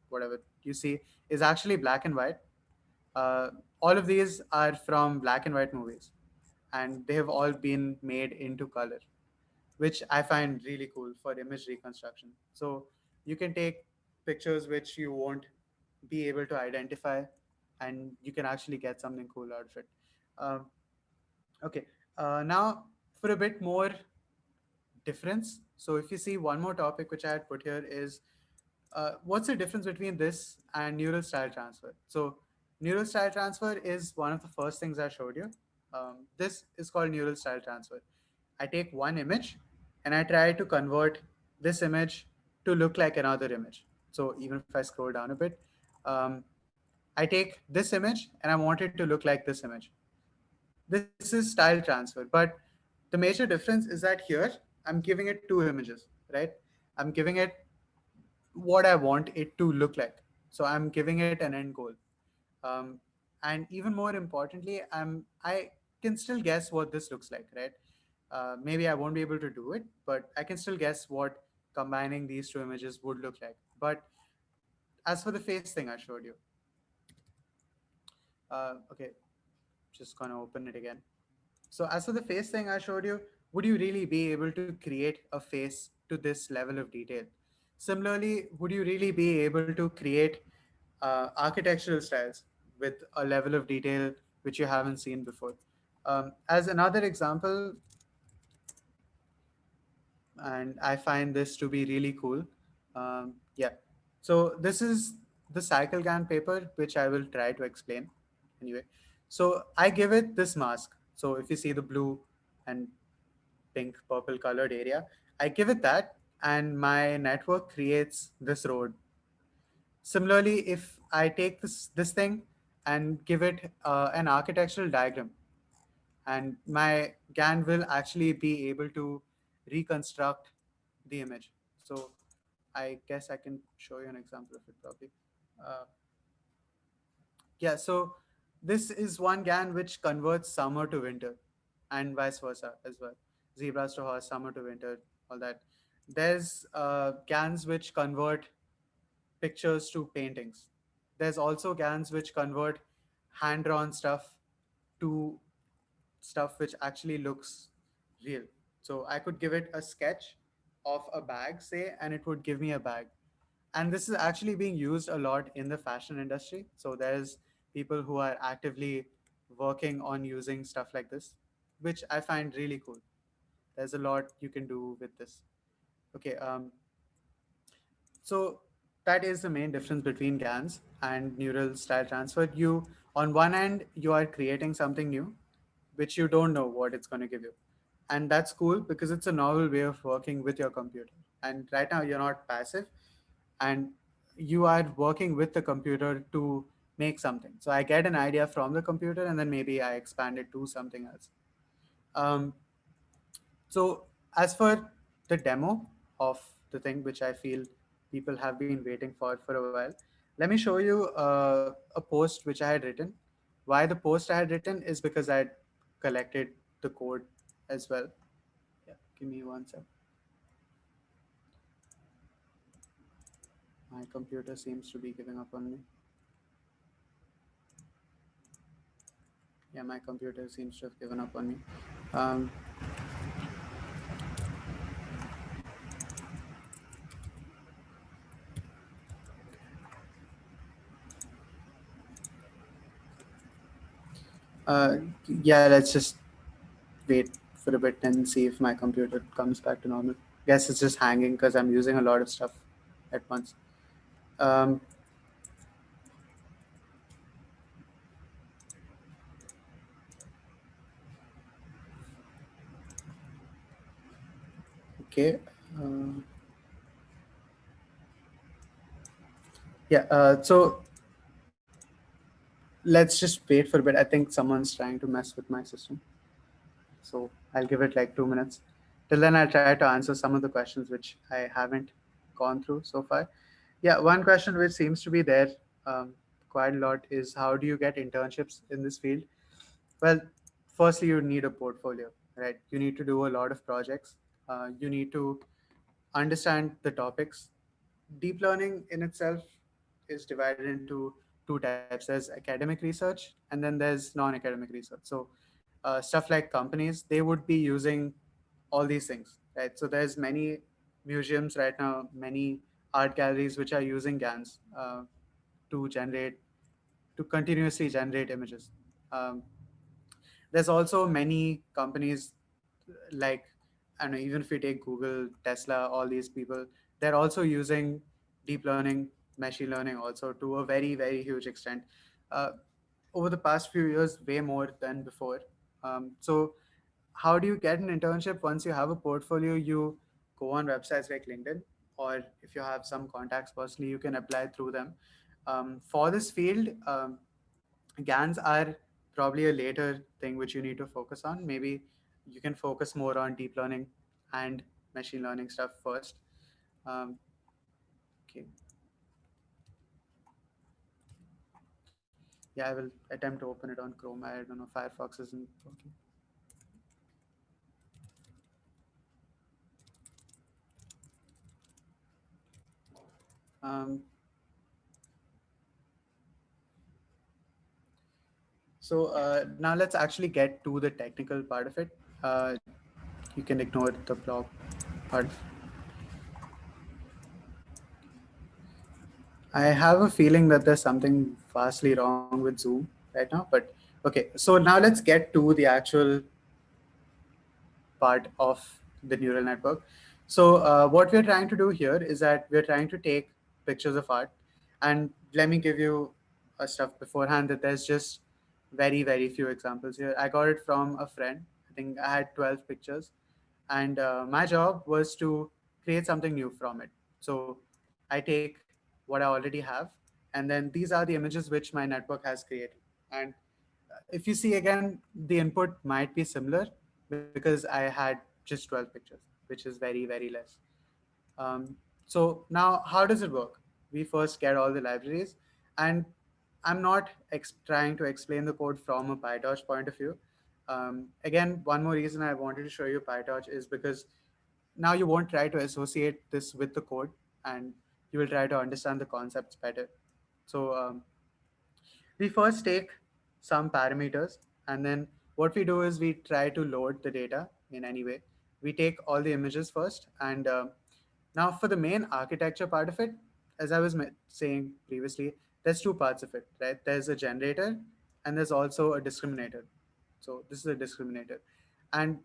whatever you see, is actually black and white. Uh, all of these are from black and white movies, and they have all been made into color, which I find really cool for image reconstruction. So you can take pictures which you won't be able to identify, and you can actually get something cool out of it. Um, okay, now for a bit more difference. So if you see, one more topic which I had put here is, what's the difference between this and neural style transfer? So neural style transfer is one of the first things I showed you. This is called neural style transfer. I take one image and I try to convert this image to look like another image. So even if I scroll down a bit, um, I take this image and I want it to look like this image. This is style transfer, but the major difference is that here I'm giving it two images, right? I'm giving it what I want it to look like. So I'm giving it an end goal. Um, and even more importantly, I can still guess what this looks like, right? Maybe I won't be able to do it, but I can still guess what combining these two images would look like. But as for the face thing I showed you, okay, just gonna open it again. So as for the face thing I showed you, would you really be able to create a face to this level of detail? Similarly, would you really be able to create architectural styles with a level of detail which you haven't seen before? As another example, and I find this to be really cool. Yeah. So this is the cycle GAN paper, which I will try to explain anyway. So I give it this mask. So if you see the blue and pink, purple colored area, I give it that, and my network creates this road. Similarly, if I take this thing and give it an architectural diagram, and my GAN will actually be able to reconstruct the image. So I guess I can show you an example of it probably. Uh, yeah, so this is one GAN which converts summer to winter and vice versa as well. Zebras to horse, summer to winter, all that. There's GANs which convert pictures to paintings. There's also GANs which convert hand drawn stuff to stuff which actually looks real. So I could give it a sketch of a bag, say, and it would give me a bag. And this is actually being used a lot in the fashion industry. So there's people who are actively working on using stuff like this, which I find really cool. There's a lot you can do with this. Okay, so that is the main difference between GANs and neural style transfer. You, on one end, you are creating something new, which you don't know what it's going to give you. And that's cool because it's a novel way of working with your computer. And right now, you're not passive and you are working with the computer to make something. So I get an idea from the computer and then maybe I expand it to something else. Um, so, as for the demo of the thing, which I feel people have been waiting for a while, let me show you a post which I had written. Why the post I had written is because I had collected the code as well. Yeah, give me one sec. My computer seems to be giving up on me. Yeah, my computer seems to have given up on me. Um, uh, yeah, let's just wait for a bit and see if my computer comes back to normal. Guess it's just hanging because I'm using a lot of stuff at once. Um, okay. Uh, yeah. So let's just wait for a bit. I think someone's trying to mess with my system. So I'll give it like 2 minutes. Till then, I'll try to answer some of the questions which I haven't gone through so far. Yeah, one question which seems to be there um, quite a lot is how do you get internships in this field? Well, firstly, you need a portfolio, right? You need to do a lot of projects. You need to understand the topics. Deep learning in itself is divided into two types. There's academic research and then there's non-academic research. So stuff like companies, they would be using all these things, right? So there's many museums right now, many art galleries which are using GANs to generate, to continuously generate images. Um, there's also many companies like, I don't know, even if you take Google, Tesla, all these people, they're also using deep learning, machine learning also to a very, very huge extent. Uh, Over the past few years, way more than before. So how do you get an internship? Once you have a portfolio, you go on websites like LinkedIn, or if you have some contacts personally, you can apply through them. For this field, GANs are probably a later thing which you need to focus on. Maybe you can focus more on deep learning and machine learning stuff first. Um, okay. Yeah, I will attempt to open it on Chrome. I don't know, Firefox isn't working. Um, so now let's actually get to the technical part of it. You can ignore the blog part. I have a feeling that there's something vastly wrong with Zoom right now, but okay. So now let's get to the actual part of the neural network. So what we're trying to do here is that we're trying to take pictures of art, and let me give you a stuff beforehand that there's just very few examples here. I got it from a friend. I think I had 12 pictures, and my job was to create something new from it. So I take what I already have, and then these are the images which my network has created. And if you see again, the input might be similar because I had just 12 pictures, which is very less. So now, how does it work? We first get all the libraries, and I'm not trying to explain the code from a PyTorch point of view. Again, one more reason I wanted to show you PyTorch is because now you won't try to associate this with the code, and you will try to understand the concepts better. So we first take some parameters, and then what we do is we try to load the data in any way. We take all the images first, and now for the main architecture part of it, as I was saying previously, there's two parts of it, right? There's a generator, and there's also a discriminator. So this is a discriminator, and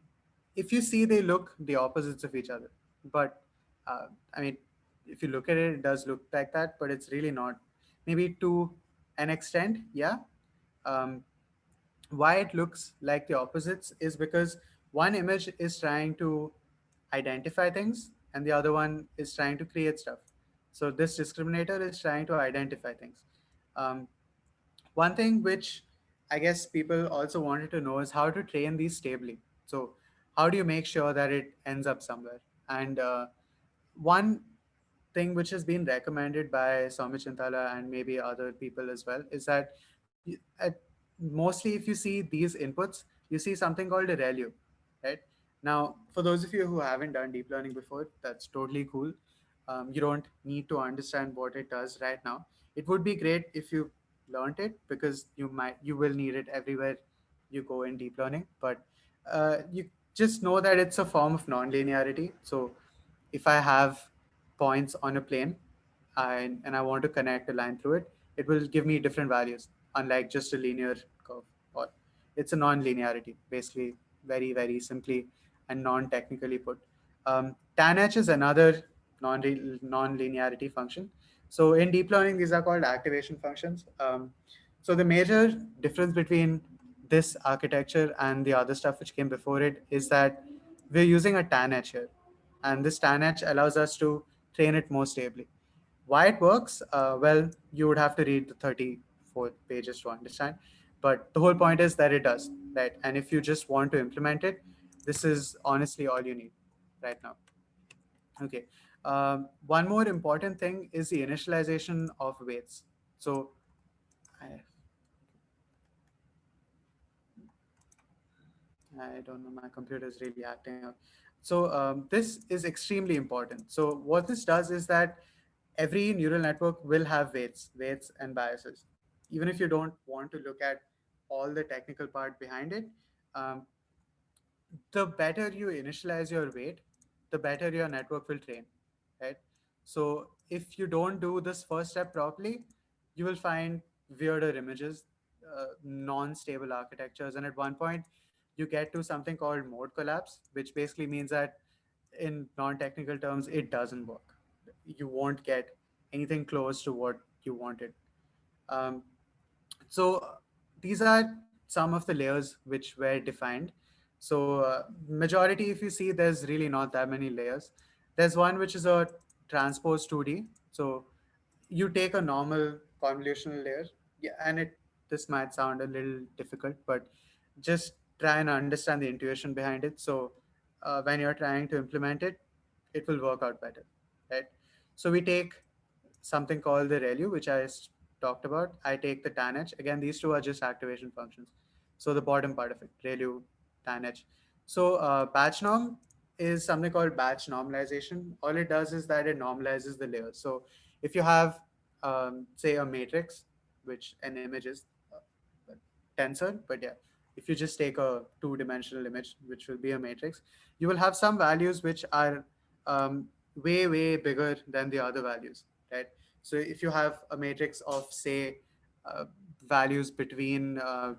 if you see, they look the opposites of each other. But I mean, if you look at it, it does look like that, but it's really not. Maybe to an extent, yeah. Um, why it looks like the opposites is because one image is trying to identify things, and the other one is trying to create stuff. So this discriminator is trying to identify things. Um, One thing which I guess people also wanted to know is how to train these stably. So how do you make sure that it ends up somewhere? And one thing which has been recommended by Soumya Chintala and maybe other people as well is that mostly if you see these inputs, you see something called a ReLU, right? Now, for those of you who haven't done deep learning before, that's totally cool. You don't need to understand what it does right now. It would be great if you learned it because you will need it everywhere you go in deep learning. But you just know that it's a form of non-linearity. So if I have points on a plane and I want to connect a line through it, it will give me different values, unlike just a linear curve. Or it's a non-linearity, basically, very simply and non-technically put. Tan is another non-linearity function. So in deep learning, these are called activation functions. So the major difference between this architecture and the other stuff which came before it is that we're using a tan here, and this tan allows us to train it more stably. Why it works? Well, you would have to read the 34 pages to understand, but the whole point is that it does, right? And if you just want to implement it, this is honestly all you need right now. Okay. One more important thing is the initialization of weights. So I don't know, my computer is really acting up. So this is extremely important. So what this does is that every neural network will have weights and biases. Even if you don't want to look at all the technical part behind it, um, the better you initialize your weight, the better your network will train, right? So if you don't do this first step properly, you will find weirder images, non-stable architectures, and at one point, you get to something called mode collapse, which basically means that in non-technical terms, it doesn't work. You won't get anything close to what you wanted. Um, so these are some of the layers which were defined. So majority, if you see, there's really not that many layers. There's one which is a transpose 2D. So you take a normal convolutional layer, yeah, and it this might sound a little difficult, but just try and understand the intuition behind it. So when you're trying to implement it, it will work out better, right? So we take something called the ReLU, which talked about. I take the tan. Again, these two are just activation functions. So the bottom part of it, ReLU, tan. So batch norm is something called batch normalization. All it does is that it normalizes the layers. So if you have, say, a matrix, which an image is tensor, but yeah, if you just take a two-dimensional image, which will be a matrix, you will have some values which are way bigger than the other values, right? So if you have a matrix of, say, uh, values between I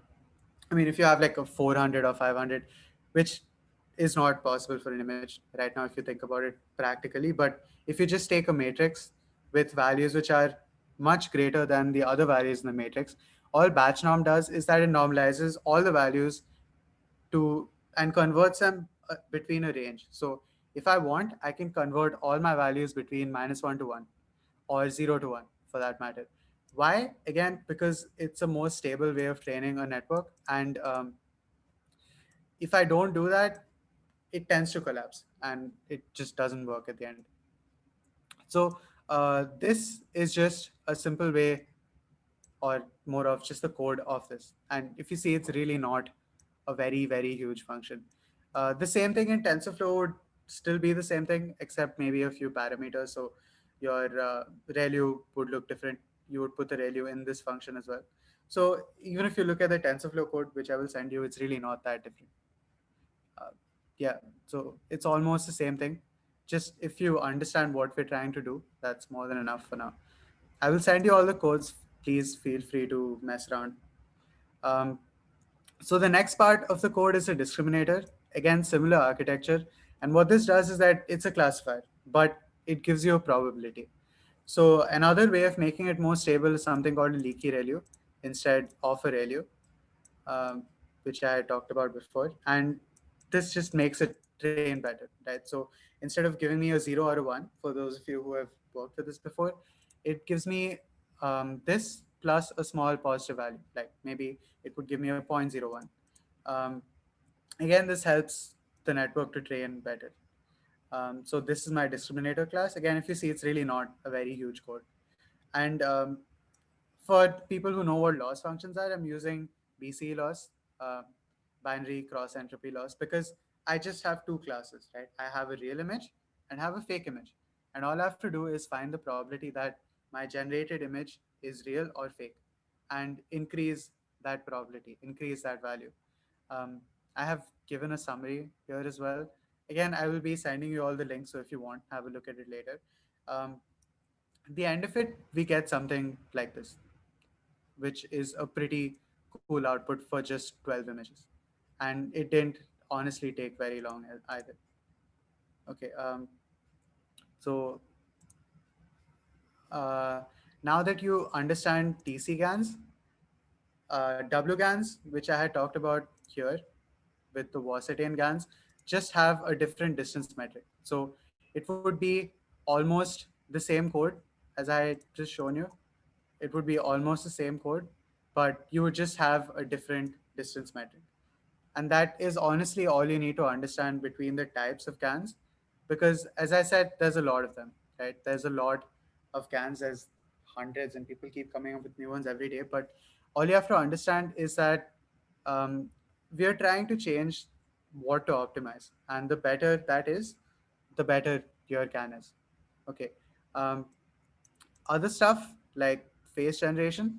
mean, if you have like a 400 or 500, which is not possible for an image right now if you think about it practically, but if you just take a matrix with values which are much greater than the other values in the matrix, All batch norm does is that it normalizes all the values to and converts them between a range. So if I want, I can convert all my values between -1 to 1 or 0 to 1 for that matter. Why? Again, because it's a more stable way of training a network. And if I don't do that, it tends to collapse and it just doesn't work at the end. So this is just a simple way or more of just the code of this. And if you see, it's really not a very, very huge function. The same thing in TensorFlow would still be the same thing, except maybe a few parameters. So your ReLU would look different. You would put the ReLU in this function as well. So even if you look at the TensorFlow code, which I will send you, it's really not that different. Uh, yeah, so it's almost the same thing. Just if you understand what we're trying to do, that's more than enough for now. I will send you all the codes. Please feel free to mess around. Um, so the next part of the code is a discriminator. Again, similar architecture. And what this does is that it's a classifier, but it gives you a probability. So another way of making it more stable is something called a leaky ReLU instead of a ReLU, which I talked about before. And this just makes it train better, right? So instead of giving me a 0 or a 1, for those of you who have worked with this before, it gives me this plus a small positive value. Like maybe it would give me a zero point zero 0.01. Um, Again, this helps the network to train better. So this is my discriminator class. Again, if you see, it's really not a very huge code. And for people who know what loss functions are, I'm using BCE loss, uh, binary cross entropy loss, because I just have two classes, right? I have a real image and have a fake image. And all I have to do is find the probability that my generated image is real or fake and increase that probability, increase that value. Um, I have given a summary here as well. Again, I will be sending you all the links, so if you want, have a look at it later. Um, at the end of it, we get something like this, which is a pretty cool output for just 12 images. And it didn't honestly take very long either. Okay, so uh, now that you understand TC GANs, WGANs, which I had talked about here with the Wasserstein GANs, just have a different distance metric. So it would be almost the same code as I just shown you. It would be almost the same code, but you would just have a different distance metric. And that is honestly all you need to understand between the types of GANs, because as I said, there's a lot of them, right? There's a lot of GANs, there's hundreds, and people keep coming up with new ones every day. But all you have to understand is that we are trying to change what to optimize, and the better that is, the better your GAN is. Okay. Um, Other stuff like face generation,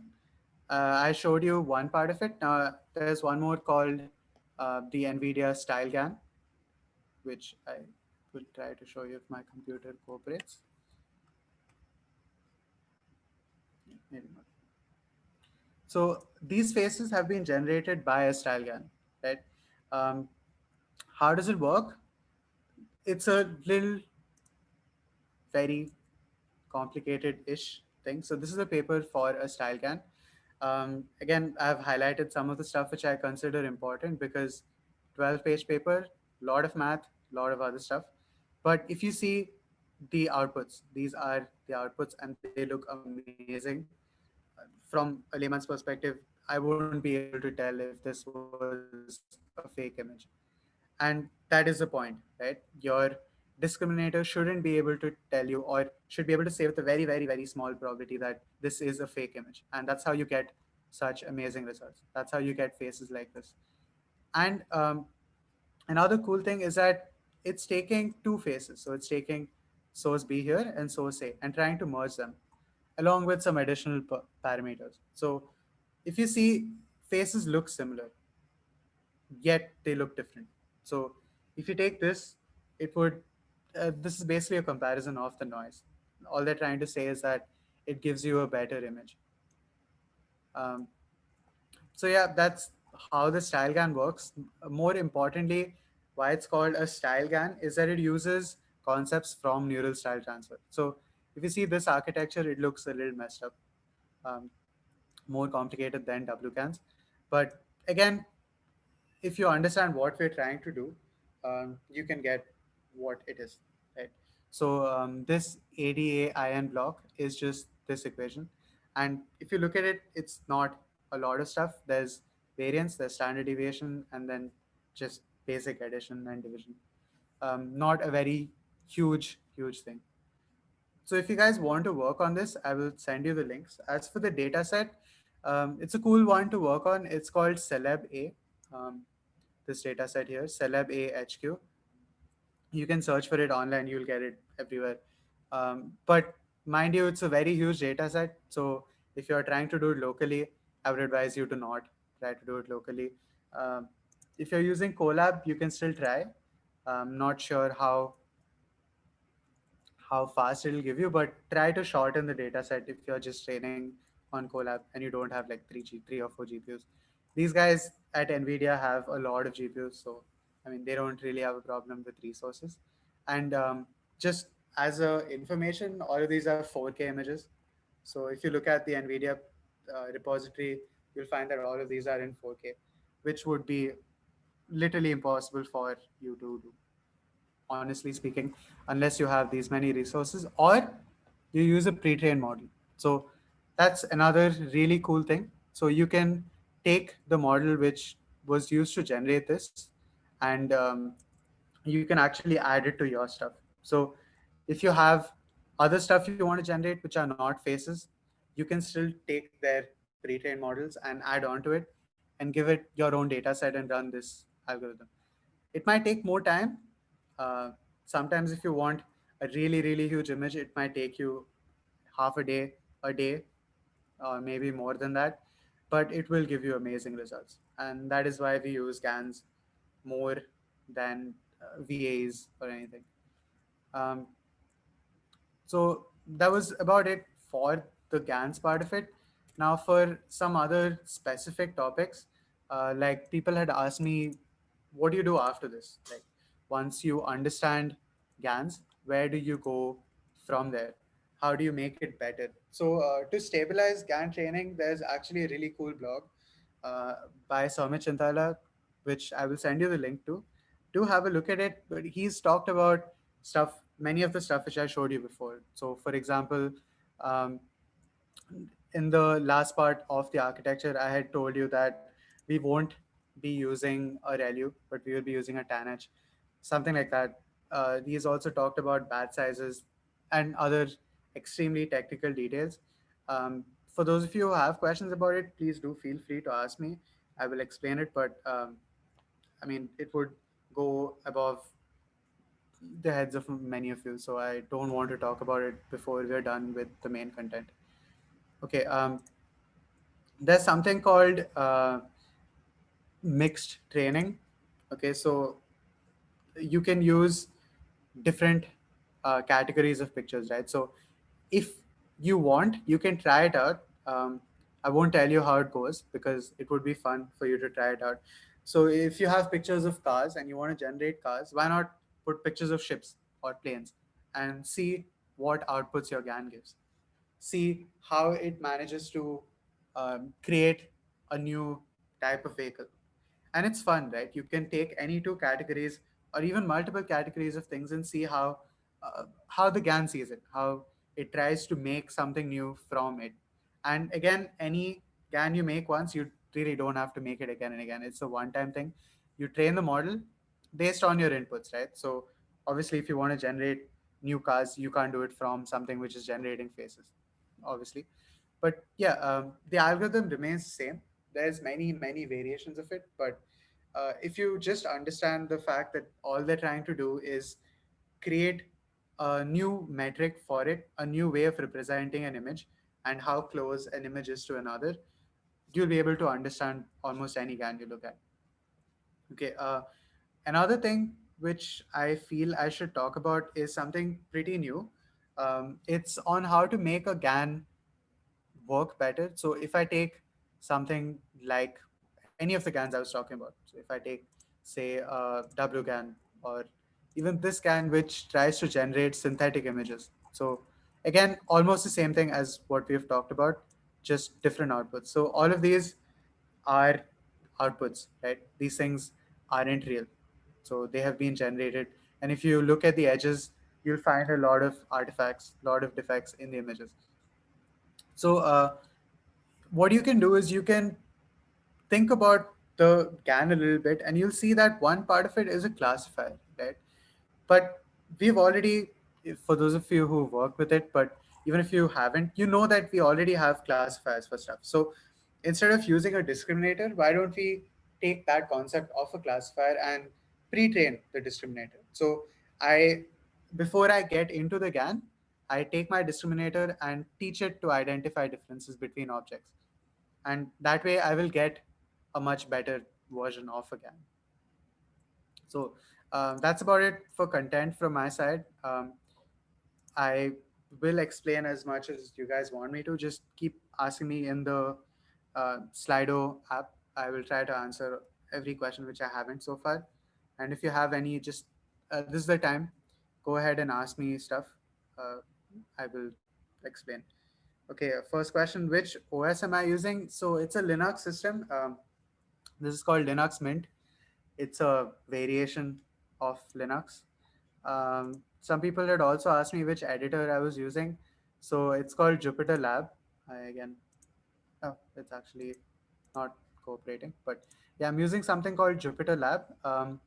I showed you one part of it. Now there's one more called the NVIDIA Style GAN, which I will try to show you if my computer cooperates. Maybe not. So these faces have been generated by a Style GAN, right? Um, how does it work? It's a little very complicated-ish thing. So this is a paper for a Style GAN. Again, I've highlighted some of the stuff which I consider important because 12-page paper, a lot of math, a lot of other stuff. But if you see the outputs, these are the outputs and they look amazing. From a layman's perspective, I wouldn't be able to tell if this was a fake image. And that is the point, right? Your discriminator shouldn't be able to tell you, or should be able to say with a very, very, very small probability that this is a fake image. And that's how you get such amazing results. That's how you get faces like this. And another cool thing is that it's taking two faces. So it's taking source B here and source A and trying to merge them along with some additional parameters. So if you see, faces look similar, yet they look different. So if you take this, it would, this is basically a comparison of the noise. All they're trying to say is that it gives you a better image. Um, so yeah, that's how the style GAN works. More importantly, why it's called a style GAN is that it uses concepts from neural style transfer. So if you see this architecture, it looks a little messed up. Um, more complicated than WCANs. But again, if you understand what we're trying to do, you can get what it is, right? So this ADA-IN block is just this equation, and if you look at it, it's not a lot of stuff. There's variance, there's standard deviation, and then just basic addition and division. Not a very huge thing. So if you guys want to work on this, I will send you the links. As for the data set, it's a cool one to work on. It's called Celeb A. Um, this data set here, Celeb A HQ. You can search for it online, you'll get it everywhere. But mind you, it's a very huge data set. So if you're trying to do it locally, I would advise you to not try to do it locally. Um, if you're using Colab, you can still try. I'm not sure how fast it'll give you, but try to shorten the data set if you're just training on Colab and you don't have like 3 or 4 GPUs. These guys at NVIDIA have a lot of GPUs, so I mean they don't really have a problem with resources. And just as a information, all of these are 4K images. So if you look at the NVIDIA repository, you'll find that all of these are in 4K, which would be literally impossible for you to do, honestly speaking, unless you have these many resources or you use a pre-trained model. So that's another really cool thing. So you can take the model which was used to generate this, and you can actually add it to your stuff. So if you have other stuff you want to generate which are not faces, you can still take their pre-trained models and add on to it and give it your own data set and run this algorithm. It might take more time. uh, Sometimes if you want a really huge image, it might take you half a day, or maybe more than that, but it will give you amazing results. And that is why we use GANs more than VAs or anything. um, so that was about it for the GANs part of it. Now, for some other specific topics, like people had asked me, what do you do after this? Like, once you understand GANs, where do you go from there? How do you make it better? So, to stabilize GAN training, there's actually a really cool blog uh, by Soumya Chintala, which I will send you the link to. Do have a look at it. But he's talked about stuff, many of the stuff which I showed you before. So, for example, um, in the last part of the architecture, I had told you that we won't be using a ReLU, but we will be using a TANH, something like that. He's also talked about batch sizes and other extremely technical details. For those of you who have questions about it, please do feel free to ask me. I will explain it, but I mean, it would go above the heads of many of you, so I don't want to talk about it before we're done with the main content. Okay, there's something called mixed training. Okay, so you can use different categories of pictures, right? So if you want, you can try it out. I won't tell you how it goes because it would be fun for you to try it out. So if you have pictures of cars and you want to generate cars, why not put pictures of ships or planes and see what outputs your GAN gives? See how it manages to create a new type of vehicle. And it's fun, right? You can take any two categories or even multiple categories of things and see how the GAN sees it, how it tries to make something new from it. And again, any GAN you make once, you really don't have to make it again and again. It's a one-time thing. You train the model based on your inputs, right? So obviously, if you want to generate new cars, you can't do it from something which is generating faces, obviously. But yeah, the algorithm remains the same. There's many variations of it, but if you just understand the fact that all they're trying to do is create a new metric for it, a new way of representing an image, and how close an image is to another, you'll be able to understand almost any GAN you look at. Okay. Another thing which I feel I should talk about is something pretty new. It's on how to make a GAN work better. So if I take something like any of the GANs I was talking about, so if I take, say, WGAN or even this GAN which tries to generate synthetic images. So again, almost the same thing as what we've talked about. just different outputs. So all of these are outputs, right? These things aren't real. So they have been generated. And if you look at the edges, you'll find a lot of artifacts, a lot of defects in the images. So what you can do is you can think about the GAN a little bit, and you'll see that one part of it is a classifier, right? But we've already, for those of you who work with it, but even if you haven't, you know that we already have classifiers for stuff. So instead of using a discriminator, why don't we take that concept of a classifier and pre-train the discriminator? So I, before I get into the GAN, I take my discriminator and teach it to identify differences between objects, and that way I will get a much better version of a GAN. So that's about it for content from my side. I will explain as much as you guys want me to. Just keep asking me in the Slido app. I will try to answer every question which I haven't so far. And if you have any, just this is the time. Go ahead and ask me stuff. Uh, I will explain. Okay, first question: which OS am I using? So it's a Linux system. This is called Linux Mint. It's a variation of Linux. Some people had also asked me which editor I was using. So it's called Jupyter Lab. Again, oh, it's actually not cooperating, but yeah, I'm using something called Jupyter Lab.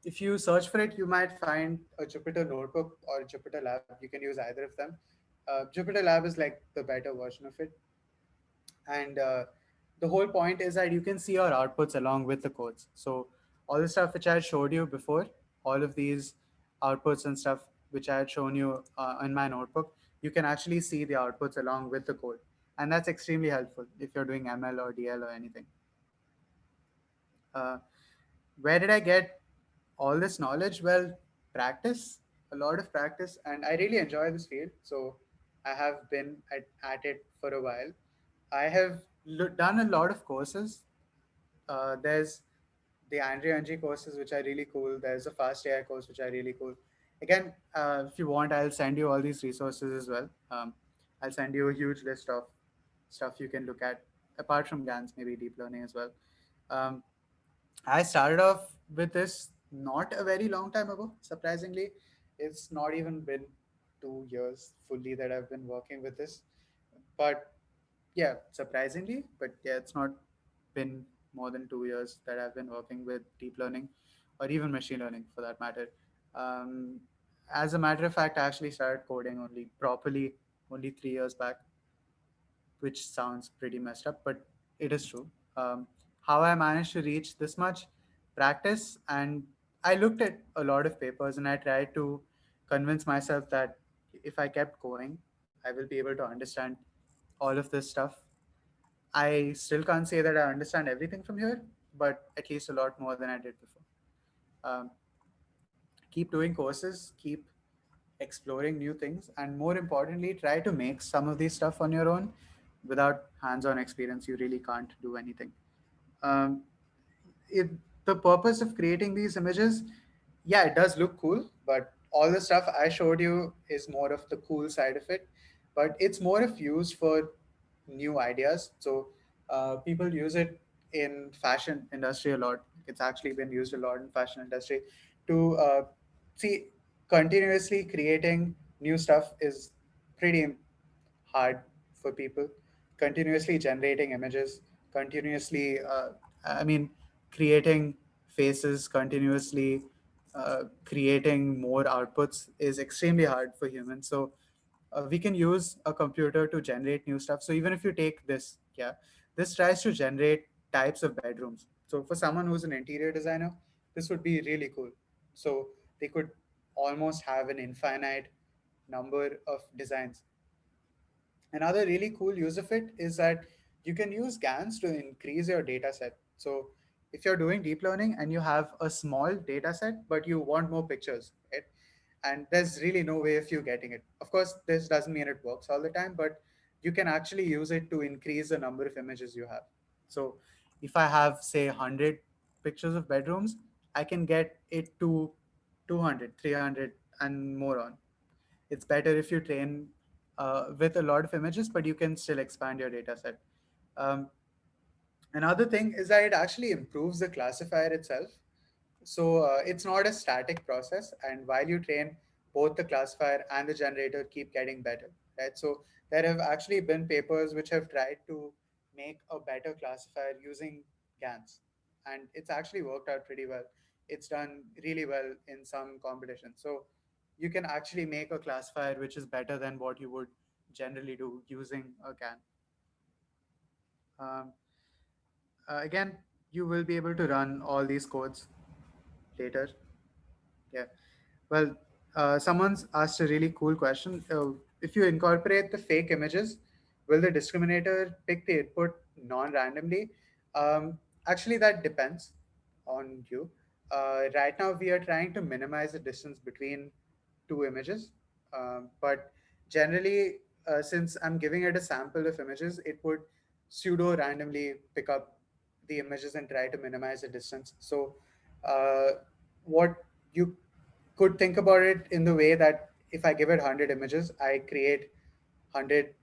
If you search for it, you might find a Jupyter Notebook or Jupyter Lab. You can use either of them. Jupyter Lab is like the better version of it, and the whole point is that you can see our outputs along with the codes. So all the stuff which I showed you before, all of these outputs and stuff which I had shown you in my notebook, you can actually see the outputs along with the code, and that's extremely helpful if you're doing ML or DL or anything. uh, where did I get all this knowledge? Well, practice, a lot of practice, and I really enjoy this field. So I have been at it for a while. I have done a lot of courses. There's the Andrea Ng courses, which are really cool. There's a Fast AI course, which are really cool. Again, if you want, I'll send you all these resources as well. I'll send you a huge list of stuff you can look at, apart from GANs, maybe deep learning as well. Um, I started off with this not a very long time ago, surprisingly. It's not even been 2 years fully that I've been working with this. But yeah, surprisingly, but yeah, it's not been more than 2 years that I've been working with deep learning or even machine learning for that matter. Um, as a matter of fact, I actually started coding only properly only 3 years back, which sounds pretty messed up, but it is true. How I managed to reach this much practice, and I looked at a lot of papers and I tried to convince myself that if I kept going, I will be able to understand all of this stuff. I still can't say that I understand everything from here, but at least a lot more than I did before. Um, keep doing courses, keep exploring new things, and more importantly, try to make some of these stuff on your own. Without hands-on experience, you really can't do anything. Um, it, the purpose of creating these images, yeah, it does look cool, but all the stuff I showed you is more of the cool side of it. But it's more of used for new ideas. So people use it in fashion industry a lot. It's actually been used a lot in fashion industry to see, continuously creating new stuff is pretty hard for people. Continuously generating images, continuously I mean creating faces, continuously creating more outputs is extremely hard for humans. So we can use a computer to generate new stuff. So even if you take this, yeah, this tries to generate types of bedrooms. So for someone who's an interior designer, this would be really cool. So they could almost have an infinite number of designs. Another really cool use of it is that you can use GANs to increase your data set. So if you're doing deep learning and you have a small data set, but you want more pictures, right? And there's really no way of you getting it. Of course, this doesn't mean it works all the time, but you can actually use it to increase the number of images you have. So if I have, say, 100 pictures of bedrooms, I can get it to 200, 300, and more on. It's better if you train with a lot of images, but you can still expand your data set. Um, Another thing is that it actually improves the classifier itself. So it's not a static process, and while you train, both the classifier and the generator keep getting better, right? So there have actually been papers which have tried to make a better classifier using GANs, and it's actually worked out pretty well. It's done really well in some competitions. So you can actually make a classifier which is better than what you would generally do using a GAN. Um, Again, you will be able to run all these codes later. Yeah. Well, someone's asked a really cool question. If you incorporate the fake images, will the discriminator pick the input non-randomly? Actually, that depends on you. Right now, we are trying to minimize the distance between two images, but generally, since I'm giving it a sample of images, it would pseudo randomly pick up the images and try to minimize the distance. So, what you could think about it in the way that if I give it 100 images, I create 100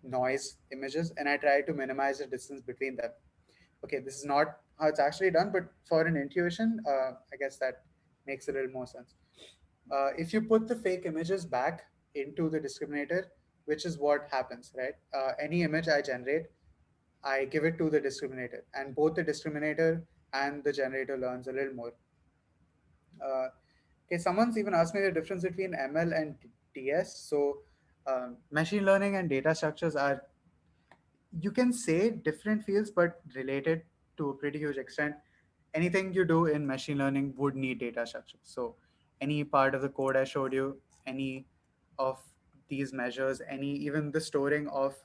noise images and I try to minimize the distance between them. Okay, this is not how it's actually done, but for an intuition, I guess that makes a little more sense. If you put the fake images back into the discriminator, which is what happens, right? Any image I generate, I give it to the discriminator, and both the discriminator and the generator learns a little more. Okay, someone's even asked me the difference between ML and DS. So, machine learning and data structures are, you can say, different fields, but related to a pretty huge extent. Anything you do in machine learning would need data structures. So, any part of the code I showed you, any of these measures, any even the storing of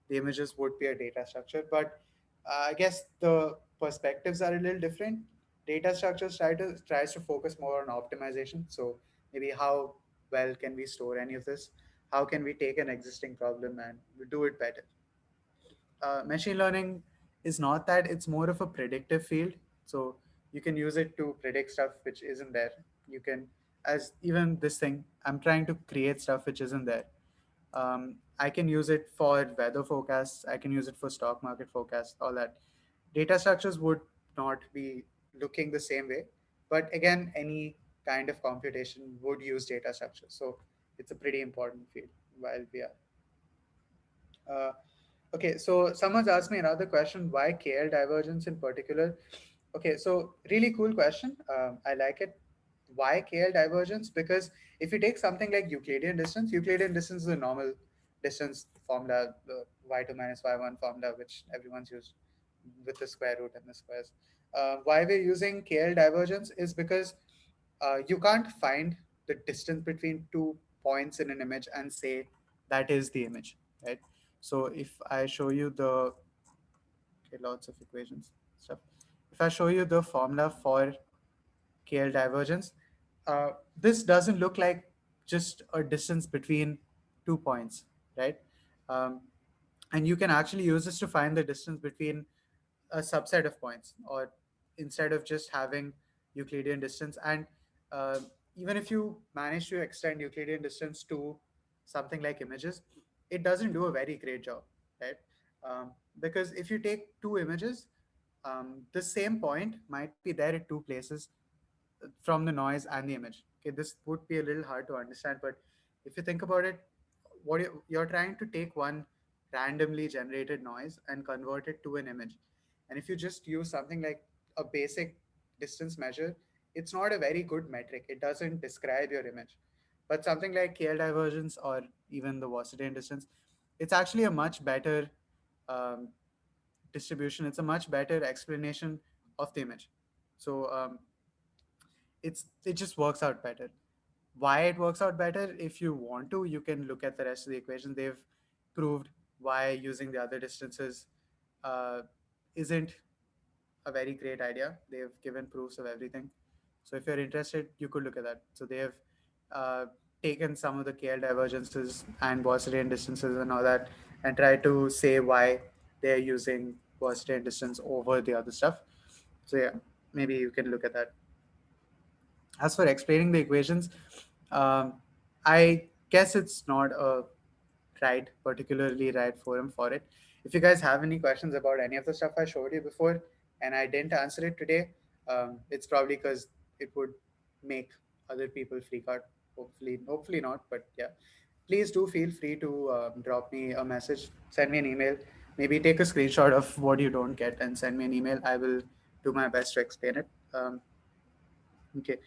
the images would be a data structure. But I guess the perspectives are a little different. Data structures tries to focus more on optimization. So maybe how well can we store any of this? How can we take an existing problem and do it better? Machine learning is not that, it's more of a predictive field. So you can use it to predict stuff which isn't there. You can, as even this thing, I'm trying to create stuff which isn't there. I can use it for weather forecasts, I can use it for stock market forecasts, all that. Data structures would not be looking the same way, but again, any kind of computation would use data structures. So it's a pretty important field while we are. Uh, okay, so someone's asked me another question: why KL divergence in particular? Okay, so really cool question. I like it. Why KL divergence? Because if you take something like Euclidean distance is a normal distance formula, the y2 minus y1 formula, which everyone's used with the square root and the squares. Why we're using KL divergence is because you can't find the distance between two points in an image and say that is the image, right? So if I show you the, okay, lots of equations stuff. If I show you the formula for KL divergence, this doesn't look like just a distance between 2 points, right? Um, and you can actually use this to find the distance between a subset of points, or instead of just having Euclidean distance. And uh, even if you manage to extend Euclidean distance to something like images, it doesn't do a very great job, right? Because if you take two images, the same point might be there at two places from the noise and the image. Okay, this would be a little hard to understand, but if you think about it, you're trying to take one randomly generated noise and convert it to an image. And if you just use something like a basic distance measure, it's not a very good metric. It doesn't describe your image. But something like KL divergence or even the Wasserian distance, it's actually a much better um, distribution. It's a much better explanation of the image. So it just works out better. Why it works out better? If you want to, you can look at the rest of the equation. They've proved why using the other distances uh, isn't a very great idea. They've given proofs of everything. So if you're interested, you could look at that. So they have uh, taken some of the KL divergences and Gaussian distances and all that, and tried to say why they're using Gaussian distance over the other stuff. So yeah, maybe you can look at that. As for explaining the equations, um, I guess it's not a particularly right forum for it. If you guys have any questions about any of the stuff I showed you before and I didn't answer it today, it's probably because it would make other people freak out. Hopefully not, but yeah. Please do feel free to drop me a message, send me an email, maybe take a screenshot of what you don't get and send me an email. I will do my best to explain it. Okay.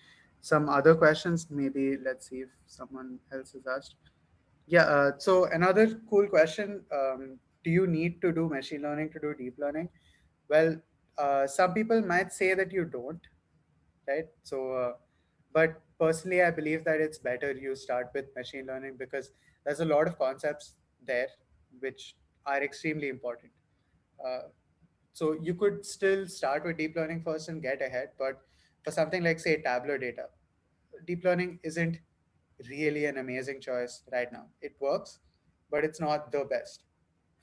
Some other questions, maybe let's see if someone else has asked. Yeah, so another cool question, do you need to do machine learning to do deep learning? Well, some people might say that you don't, right? But personally, I believe that it's better you start with machine learning because there's a lot of concepts there which are extremely important. Uh, so you could still start with deep learning first and get ahead, but for something like, say, tabular data, deep learning isn't really an amazing choice right now. It works, but it's not the best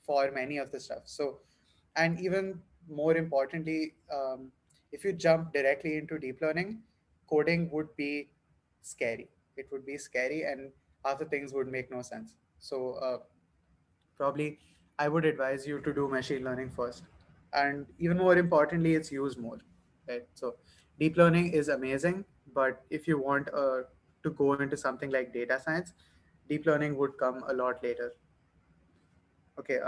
for many of the stuff. So, and even more importantly, if you jump directly into deep learning, coding would be scary. It would be scary, and half the things would make no sense. So, probably I would advise you to do machine learning first. And even more importantly, it's used more. Right. So deep learning is amazing, but if you want to go into something like data science, deep learning would come a lot later. Okay.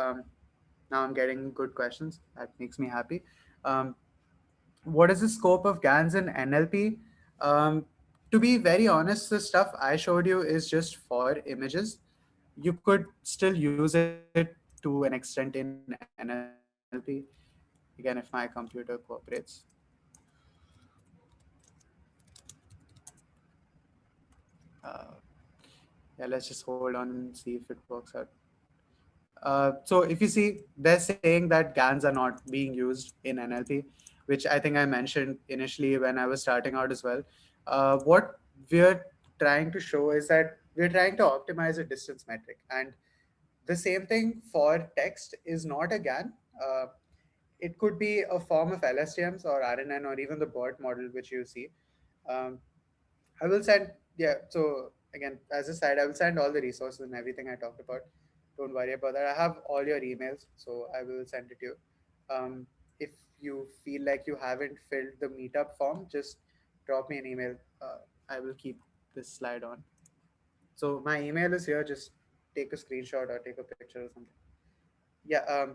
Now I'm getting good questions. That makes me happy. Um, what is the scope of GANs in NLP? To be very honest, the stuff I showed you is just for images. You could still use it to an extent in NLP. Again, if my computer cooperates. Uh, yeah, let's just hold on and see if it works out. So if you see, they're saying that GANs are not being used in NLP, which I think I mentioned initially when I was starting out as well. What we're trying to show is that we're trying to optimize a distance metric, and the same thing for text is not a GAN. Uh, it could be a form of LSTMs or RNN or even the BERT model, which you see. Um, I will send, yeah. So again, as a side, I will send all the resources and everything I talked about. Don't worry about that. I have all your emails, so I will send it to you. If you feel like you haven't filled the meetup form, just drop me an email. I will keep this slide on. So my email is here. Just take a screenshot or take a picture or something. Yeah.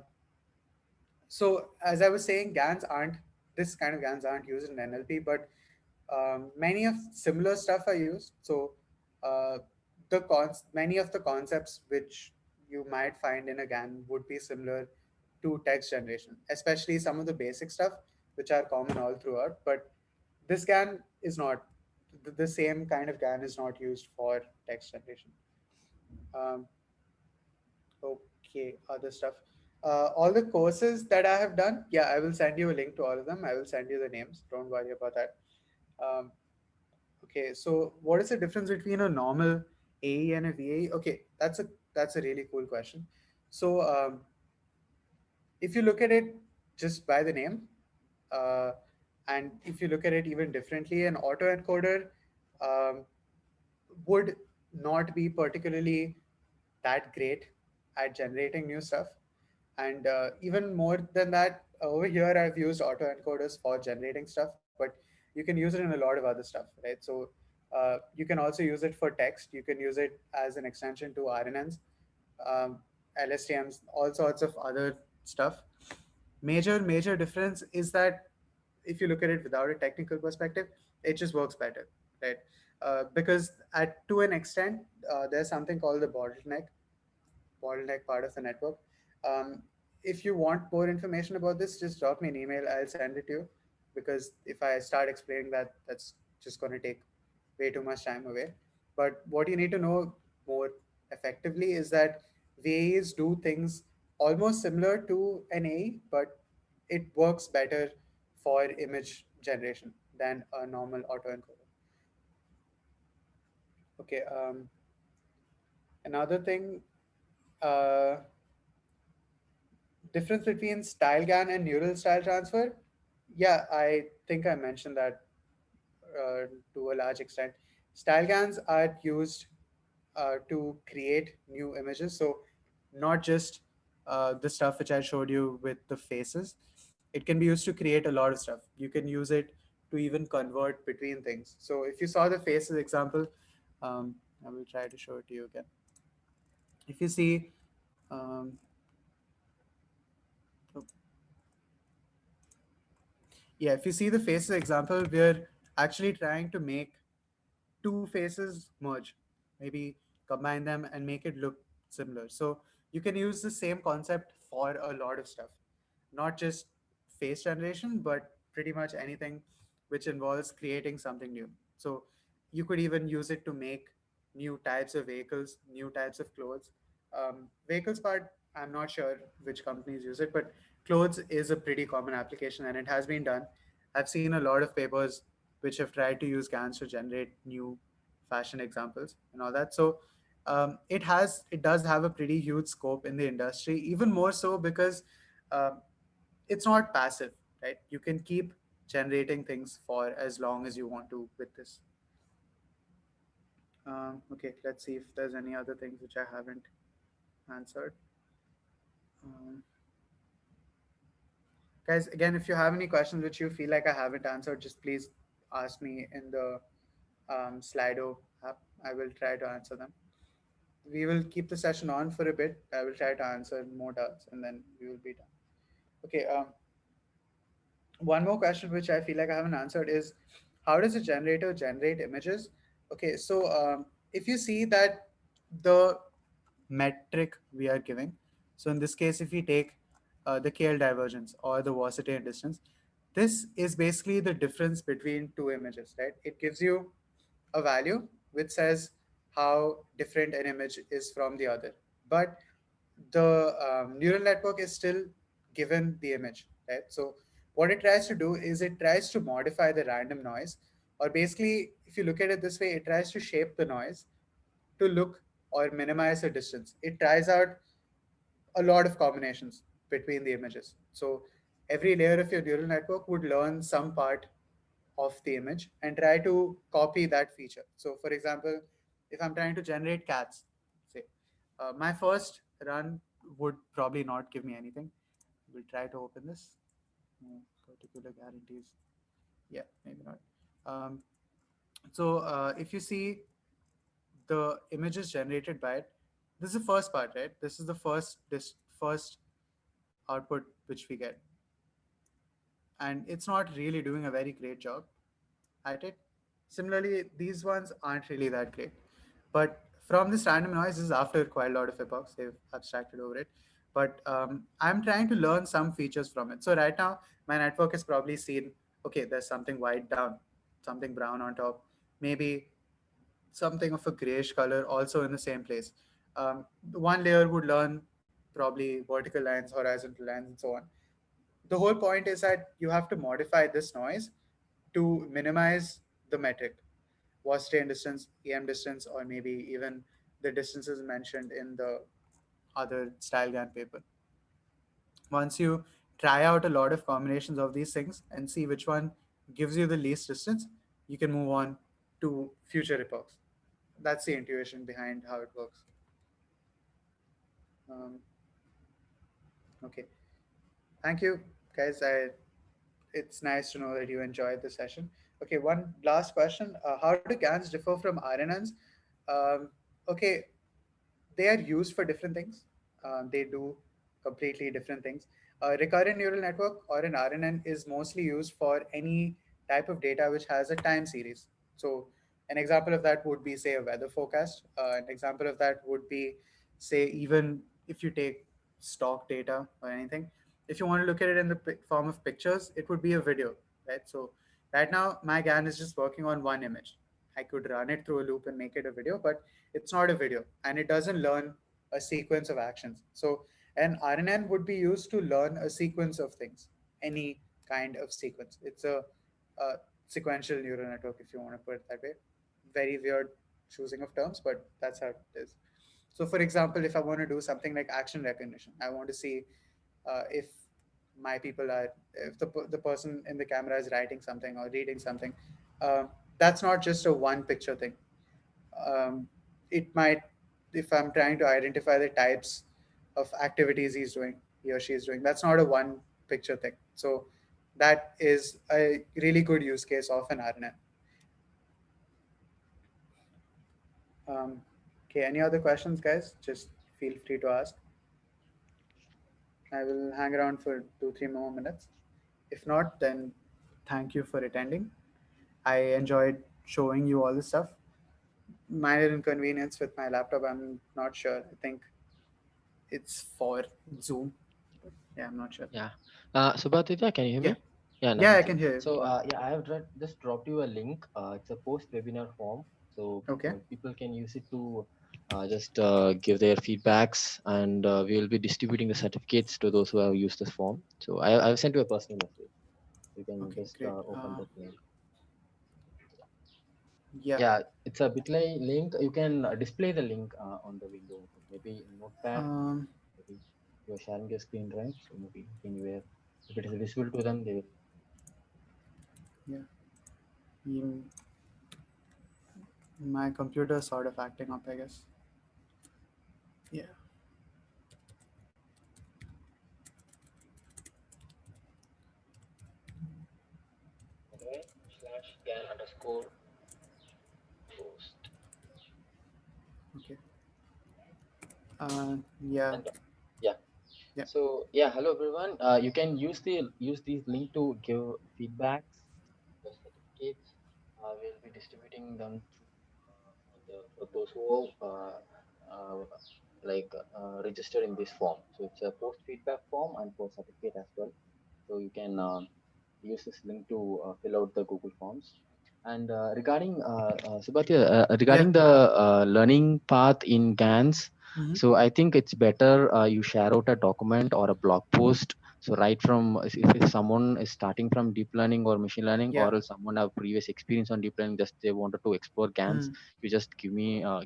So as I was saying, GANs aren't this kind of GANs aren't used in NLP, but many of similar stuff are used. So uh, many of the concepts which you might find in a GAN would be similar to text generation, especially some of the basic stuff which are common all throughout. But this GAN is not the same kind of GAN is not used for text generation. Um, Okay, other stuff. All the courses that I have done, yeah, I will send you a link to all of them. I will send you the names. Don't worry about that. Um, okay, so what is the difference between a normal AE and a VAE? Okay, that's a really cool question. So if you look at it just by the name, uh, and if you look at it even differently, an autoencoder um, would not be particularly that great at generating new stuff. And even more than that, over here I've used autoencoders for generating stuff, but you can use it in a lot of other stuff, right? So you can also use it for text. You can use it as an extension to RNNs, um, LSTMs, all sorts of other stuff. Major difference is that if you look at it without a technical perspective, it just works better, right? Because at to an extent, there's something called the bottleneck part of the network. Um, if you want more information about this, just drop me an email. I'll send it to you because if I start explaining that, that's just going to take way too much time away. But what you need to know more effectively is that VAs do things almost similar to an AE, but it works better for image generation than a normal autoencoder. Okay. Another thing, uh, difference between style GAN and neural style transfer. Yeah, I think I mentioned that to a large extent. Style GANs are used to create new images. So not just the stuff which I showed you with the faces. It can be used to create a lot of stuff. You can use it to even convert between things. So if you saw the faces example, I will try to show it to you again. If you see, um, oh, yeah, if you see the faces example, we're actually trying to make two faces merge, maybe combine them and make it look similar. So you can use the same concept for a lot of stuff, not just face generation, but pretty much anything which involves creating something new. So you could even use it to make new types of vehicles, new types of clothes. Vehicles part, I'm not sure which companies use it, but clothes is a pretty common application and it has been done. I've seen a lot of papers which have tried to use GANs to generate new fashion examples and all that. So it does have a pretty huge scope in the industry, even more so because um, it's not passive, right? You can keep generating things for as long as you want to with this. Okay, let's see if there's any other things which I haven't answered. Um, Guys, again, if you have any questions which you feel like I haven't answered, just please ask me in the Slido app. I will try to answer them. We will keep the session on for a bit. I will try to answer more doubts and then we will be done. Okay. One more question which I feel like I haven't answered is how does a generator generate images? Okay, so if you see that the metric we are giving, so in this case, if we take the KL divergence or the velocity and distance, this is basically the difference between two images, right? It gives you a value which says how different an image is from the other. But the neural network is still given the image, right? So what it tries to do is it tries to modify the random noise, or basically, if you look at it this way, it tries to shape the noise to look or minimize the distance. It tries out a lot of combinations between the images. So every layer of your neural network would learn some part of the image and try to copy that feature. So, for example, if I'm trying to generate cats, say, my first run would probably not give me anything. We'll try to open this. No particular guarantees. Yeah, maybe not. Um, so, if you see the images generated by it, this is the first part, right? This is the first output which we get, and it's not really doing a very great job at it. Similarly, these ones aren't really that great. But from this random noise, this is after quite a lot of epochs, they've abstracted over it. But I'm trying to learn some features from it. So right now, my network has probably seen, okay, there's something white down, something brown on top, maybe something of a grayish color also in the same place. One layer would learn probably vertical lines, horizontal lines, and so on. The whole point is that you have to modify this noise to minimize the metric, velocity and distance, EM distance, or maybe even the distances mentioned in the other style GAN paper. Once you try out a lot of combinations of these things and see which one gives you the least distance, you can move on to future epochs. That's the intuition behind how it works. Um, okay. Thank you, guys. It's nice to know that you enjoyed the session. Okay, one last question. How do GANs differ from RNNs? Okay, they are used for different things. They do completely different things. A recurrent neural network or an RNN is mostly used for any type of data which has a time series. So, an example of that would be, say, a weather forecast. An example of that would be, say, even if you take stock data or anything. If you want to look at it in the form of pictures, it would be a video, right? So, right now, my GAN is just working on one image. I could run it through a loop and make it a video, but it's not a video and it doesn't learn a sequence of actions. So an RNN would be used to learn a sequence of things, any kind of sequence. It's a sequential neural network, if you want to put it that way. Very weird choosing of terms, but that's how it is. So, for example, if I want to do something like action recognition, I want to see if my people are, if the person in the camera is writing something or reading something. Uh, that's not just a one picture thing. It might, if I'm trying to identify the types of activities he or she is doing. That's not a one picture thing. So that is a really good use case of an RNN. Um, okay, any other questions, guys? Just feel free to ask. I will hang around for 2-3 more minutes. If not, then thank you for attending. I enjoyed showing you all this stuff. Minor inconvenience with my laptop. I'm not sure. I think it's for Zoom. Yeah, I'm not sure.
Yeah. Subhatitya, can you hear
Yeah,
me? Yeah,
yeah, I
Navneet.
can hear you.
So, yeah, I have just dropped you a link. It's a post-webinar form, so
Okay,
people can use it to just give their feedbacks, and we will be distributing the certificates to those who have used this form. So, I've sent you a personal message. You can
okay,
just
great.
open that link.
Yeah.
Yeah, it's a Bitly link. You can display the link on the window, maybe in Notepad.
Um,
Maybe you're sharing your screen, right? So maybe anywhere, if it is visible to them, they will.
yeah. Mm, my computer is sort of acting up, I guess. Yeah.
Okay, slash GAN underscore post.
Okay. Yeah.
And yeah,
Yeah.
so yeah, hello everyone. You can use this link to give feedbacks, the certificates. We'll be distributing them to for those who uh, registered in this form. So it's a post feedback form and for certificate as well. So you can use this link to fill out the Google Forms. And regarding Subhatya,
Yeah.
regarding the learning path in GANs,
Mm-hmm.
so I think it's better you share out a document or a blog post. So right from if someone is starting from deep learning or machine learning,
Yeah.
or else someone have previous experience on deep learning, just they wanted to explore GANs,
Mm.
you just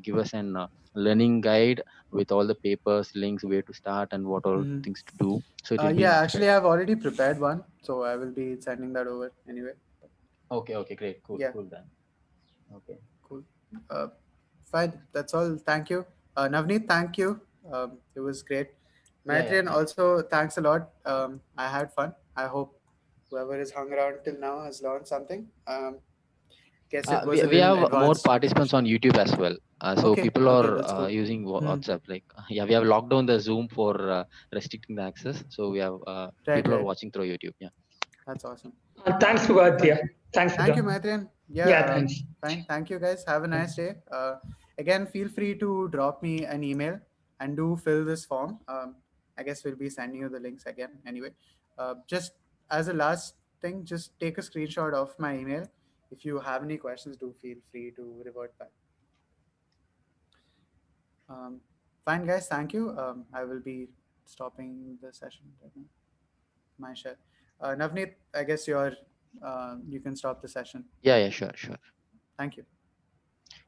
give us an learning guide with all the papers, links, where to start, and what all
Mm.
things to do. So it will be
Yeah,
much
actually,
better.
I've already prepared one, so I will be sending that over anyway.
Okay, okay, great, cool,
Yeah,
cool then. Okay.
cool. Uh, Fine. That's all. Thank you. Navneet, thank you. It was great.
Yeah, yeah,
Maitreyan,
thank you.
also, thanks a lot. I had fun. I hope whoever has hung around till now has learned something. Guess it
We
was a
we
little
have more
advanced
participants
session.
on YouTube as well. So
Okay,
people
okay,
are
that's cool.
using
Hmm.
WhatsApp. Like yeah, we have locked down the Zoom for restricting the access. So we have
Right,
people are
right.
watching through YouTube. Yeah.
That's awesome.
Thanks,
Fine.
Bhugatya. Thanks for
Thank
the.
you, Maitreyan. Yeah,
Yeah, thanks.
fine. Thank you, guys. Have a nice day. Again, feel free to drop me an email and do fill this form. I guess we'll be sending you the links again anyway. Just as a last thing, just take a screenshot of my email. If you have any questions, do feel free to revert back. Um, Fine, guys. Thank you. I will be stopping the session right now. My share. Navneet, I guess you can stop the session.
Yeah, yeah, sure, sure.
Thank you.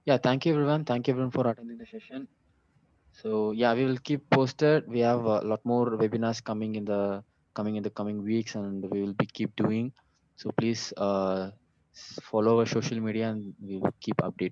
Yeah, thank you everyone. Thank you everyone for attending the session. So yeah, we will keep posted. We have a lot more webinars coming in the coming weeks, and we will be keep doing. So please follow our social media, and we will keep updating.